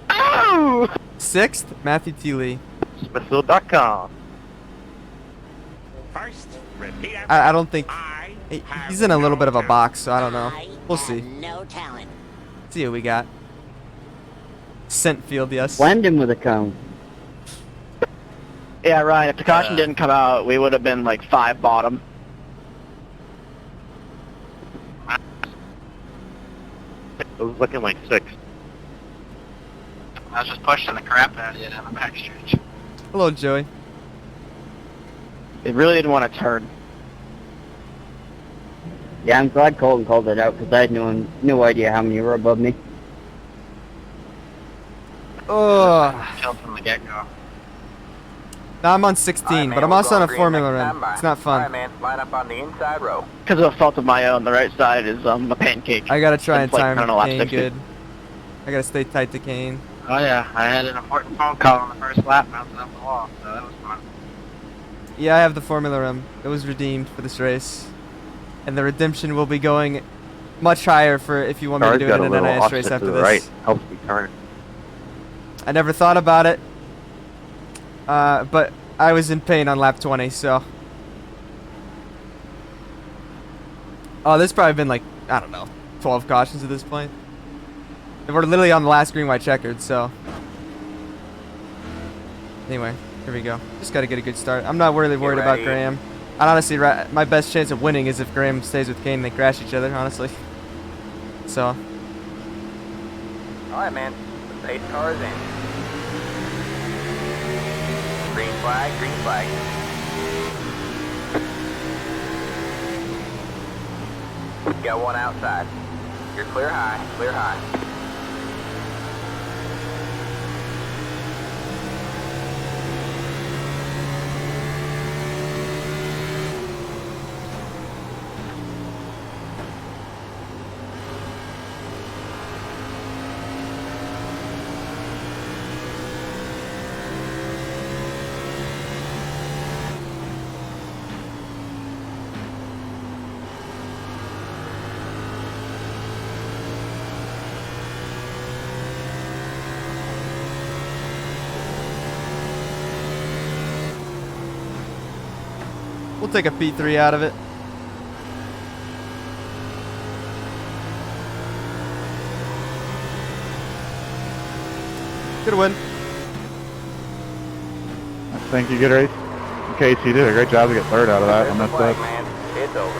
Ow! 6th, Matthew T. Lee. Smithfield.com. First, repeat after I don't think me. he's in a little bit of a box, so I don't know. We'll see. No talent. See what we got. Scent field, yes. Blend him with a cone. Yeah, right. If the caution didn't come out, we would have been like 5 bottom. It was looking like 6. I was just pushing the crap out of you down the backstretch. Hello, Joey. It really didn't want to turn. Yeah, I'm glad Colton called it out because I had no idea how many were above me. Oh. Killed from the get-go. Now I'm on 16, but I'm also on a Formula Rim. It's not fun. Alright, man. Line up on the inside row. Because of a fault of my own, the right side is a pancake. I gotta try and It's like time turning a lap Kane 60. good. I gotta stay tight to Kane. Oh yeah, I had an important phone call on the first lap bouncing off the wall, so that was fun. Yeah, I have the Formula Rim. It was redeemed for this race. And the redemption will be going much higher for if you want me to do it in an NiS race after this. Right. Helps me turn. I never thought about it. But I was in pain on lap 20, so. Oh, there's probably been like, I don't know, 12 cautions at this point. And we're literally on the last green white checkered, so. Anyway, here we go. Just gotta get a good start. I'm not really worried about Graham. And honestly, my best chance of winning is if Graham stays with Kane and they crash each other, honestly. So. Alright, man. 8 cars in. Green flag, green flag. Got one outside. You're clear high, clear high. We'll take a P3 out of it. Good win. Thank you, good race. Casey, you did a great job to get third out of that. I messed up. Man, it's over.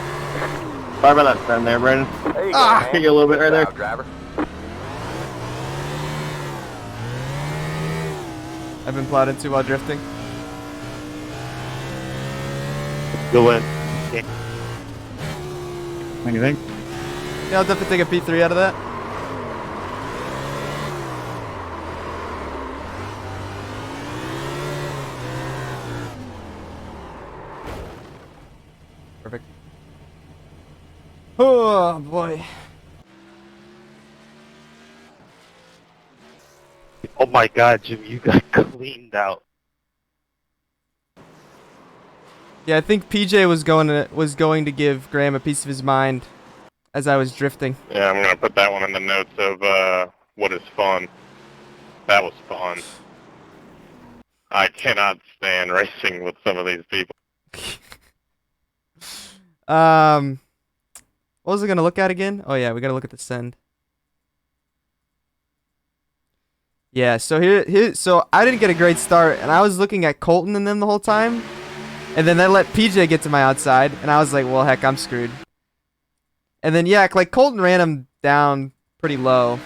Sorry about that stand there, Brandon. There you go, man. Hit you a little bit right there. Good job, driver. I've been plowed into while drifting. Good win. Anything? Yeah, I'll definitely take a P3 out of that. Perfect. Oh boy. Oh my God, Jim, you got cleaned out. Yeah, I think PJ was going to give Graham a piece of his mind as I was drifting. Yeah, I'm gonna put that one in the notes of what is fun. That was fun. I cannot stand racing with some of these people. What was I gonna look at again? Oh yeah, we gotta look at the send. Yeah, so so I didn't get a great start, and I was looking at Colton and them the whole time, and then they let PJ get to my outside, and I was like, well, heck, I'm screwed. And then yeah, like Colton ran him down pretty low.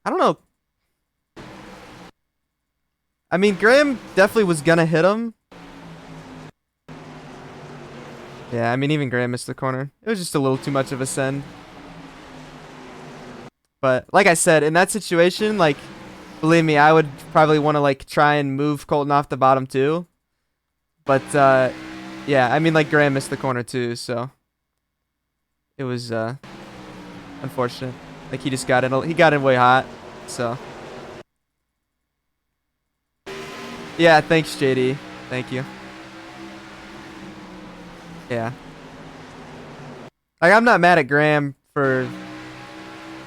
I don't know. I mean, Graham definitely was gonna hit him. Yeah, I mean, even Graham missed the corner. It was just a little too much of a send. But like I said, in that situation, like, believe me, I would probably want to like try and move Colton off the bottom too. But yeah, I mean, like Graham missed the corner too, so it was unfortunate. Like he just got in way hot, so. Yeah, thanks JD. Thank you. Yeah. Like, I'm not mad at Graham for...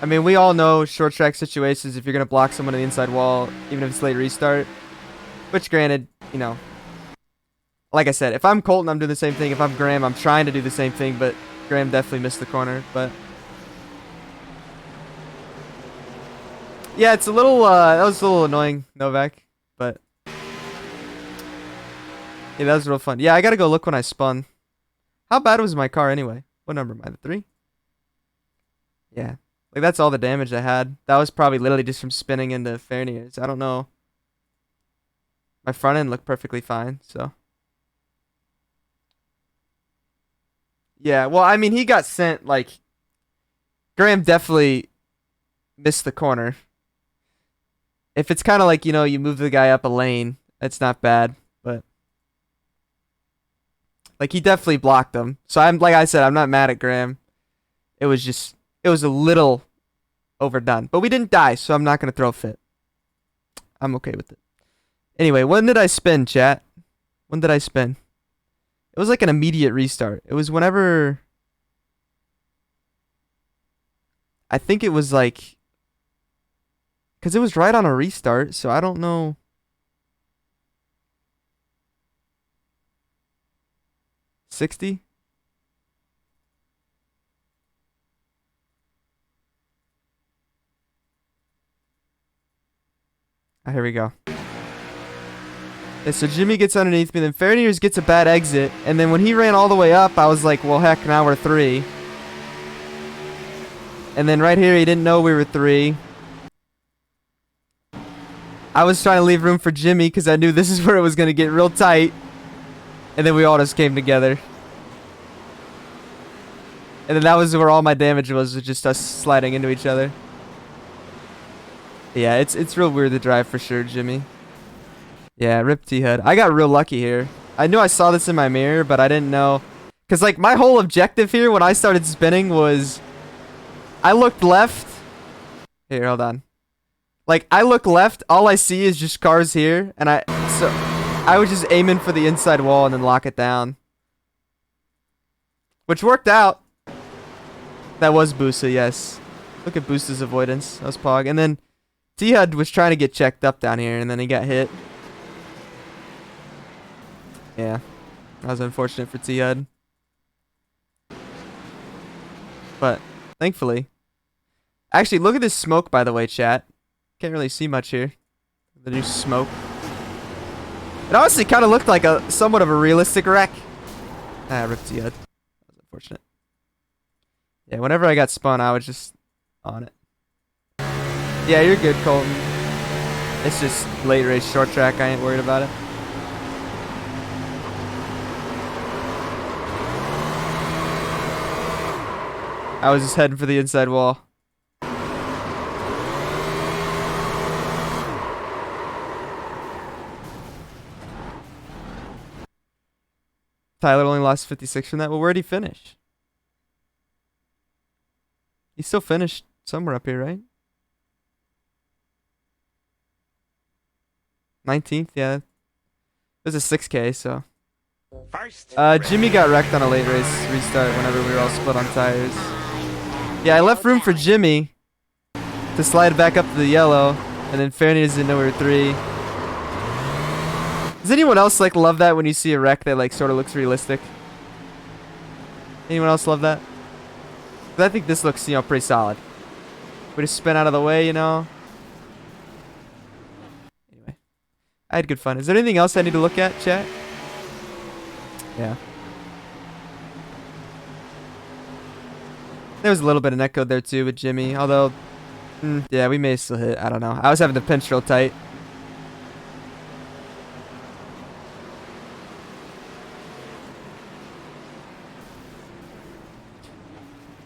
I mean, we all know short track situations if you're going to block someone on the inside wall, even if it's late restart. Which, granted, you know... Like I said, if I'm Colton, I'm doing the same thing. If I'm Graham, I'm trying to do the same thing, but Graham definitely missed the corner, but... Yeah, it's a little, that was a little annoying, Novak, but... Yeah, that was real fun. Yeah, I gotta go look when I spun. How bad was my car anyway? What number am I? The 3? Yeah. Like, that's all the damage I had. That was probably literally just from spinning into Ferniers. I don't know. My front end looked perfectly fine, so. Yeah, well, I mean, he got sent, like, Graham definitely missed the corner. If it's kind of like, you know, you move the guy up a lane, it's not bad, but. Like, he definitely blocked him. So, like I said, I'm not mad at Graham. It was just, it was a little overdone. But we didn't die, so I'm not going to throw a fit. I'm okay with it. Anyway, when did I spin, chat? When did I spin? It was like an immediate restart. It was whenever... I think it was like... Because it was right on a restart, so I don't know... $60? Ah, here we go. Yeah, so Jimmy gets underneath me, then Ferniers gets a bad exit, and then when he ran all the way up, I was like, well, heck, now we're 3. And then right here, he didn't know we were 3. I was trying to leave room for Jimmy because I knew this is where it was going to get real tight. And then we all just came together. And then that was where all my damage was just us sliding into each other. Yeah, it's real weird to drive for sure, Jimmy. Yeah, rip T-Head. I got real lucky here. I knew I saw this in my mirror, but I didn't know. Because, like, my whole objective here when I started spinning was... I looked left. Here, hold on. Like, I look left, all I see is just cars here. And I was just aiming for the inside wall and then lock it down. Which worked out. That was Boosa, yes. Look at Boosa's avoidance. That was Pog. And then T-Head was trying to get checked up down here, and then he got hit. Yeah, that was unfortunate for T-Head. But, thankfully. Actually, look at this smoke, by the way, chat. Can't really see much here. The new smoke. It honestly kind of looked like a somewhat of a realistic wreck. Ah, rip T-Head. That was unfortunate. Yeah, whenever I got spun, I was just on it. Yeah, you're good, Colton. It's just late race short track. I ain't worried about it. I was just heading for the inside wall. Tyler only lost 56 from that. Well, where'd he finish? He still finished somewhere up here, right? 19th, yeah. It was a 6K, so. Jimmy got wrecked on a late race restart whenever we were all split on tires. Yeah, I left room for Jimmy to slide back up to the yellow, and then Ferniers didn't know we were 3. Does anyone else like love that when you see a wreck that like sort of looks realistic? Anyone else love that? 'Cause I think this looks, you know, pretty solid. We just spin out of the way, you know. Anyway, I had good fun. Is there anything else I need to look at, chat? Yeah. There was a little bit of netcode there too with Jimmy, although, yeah, we may still hit. I don't know. I was having the pinch real tight.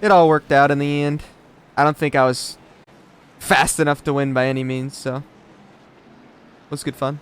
It all worked out in the end. I don't think I was fast enough to win by any means, so it was good fun.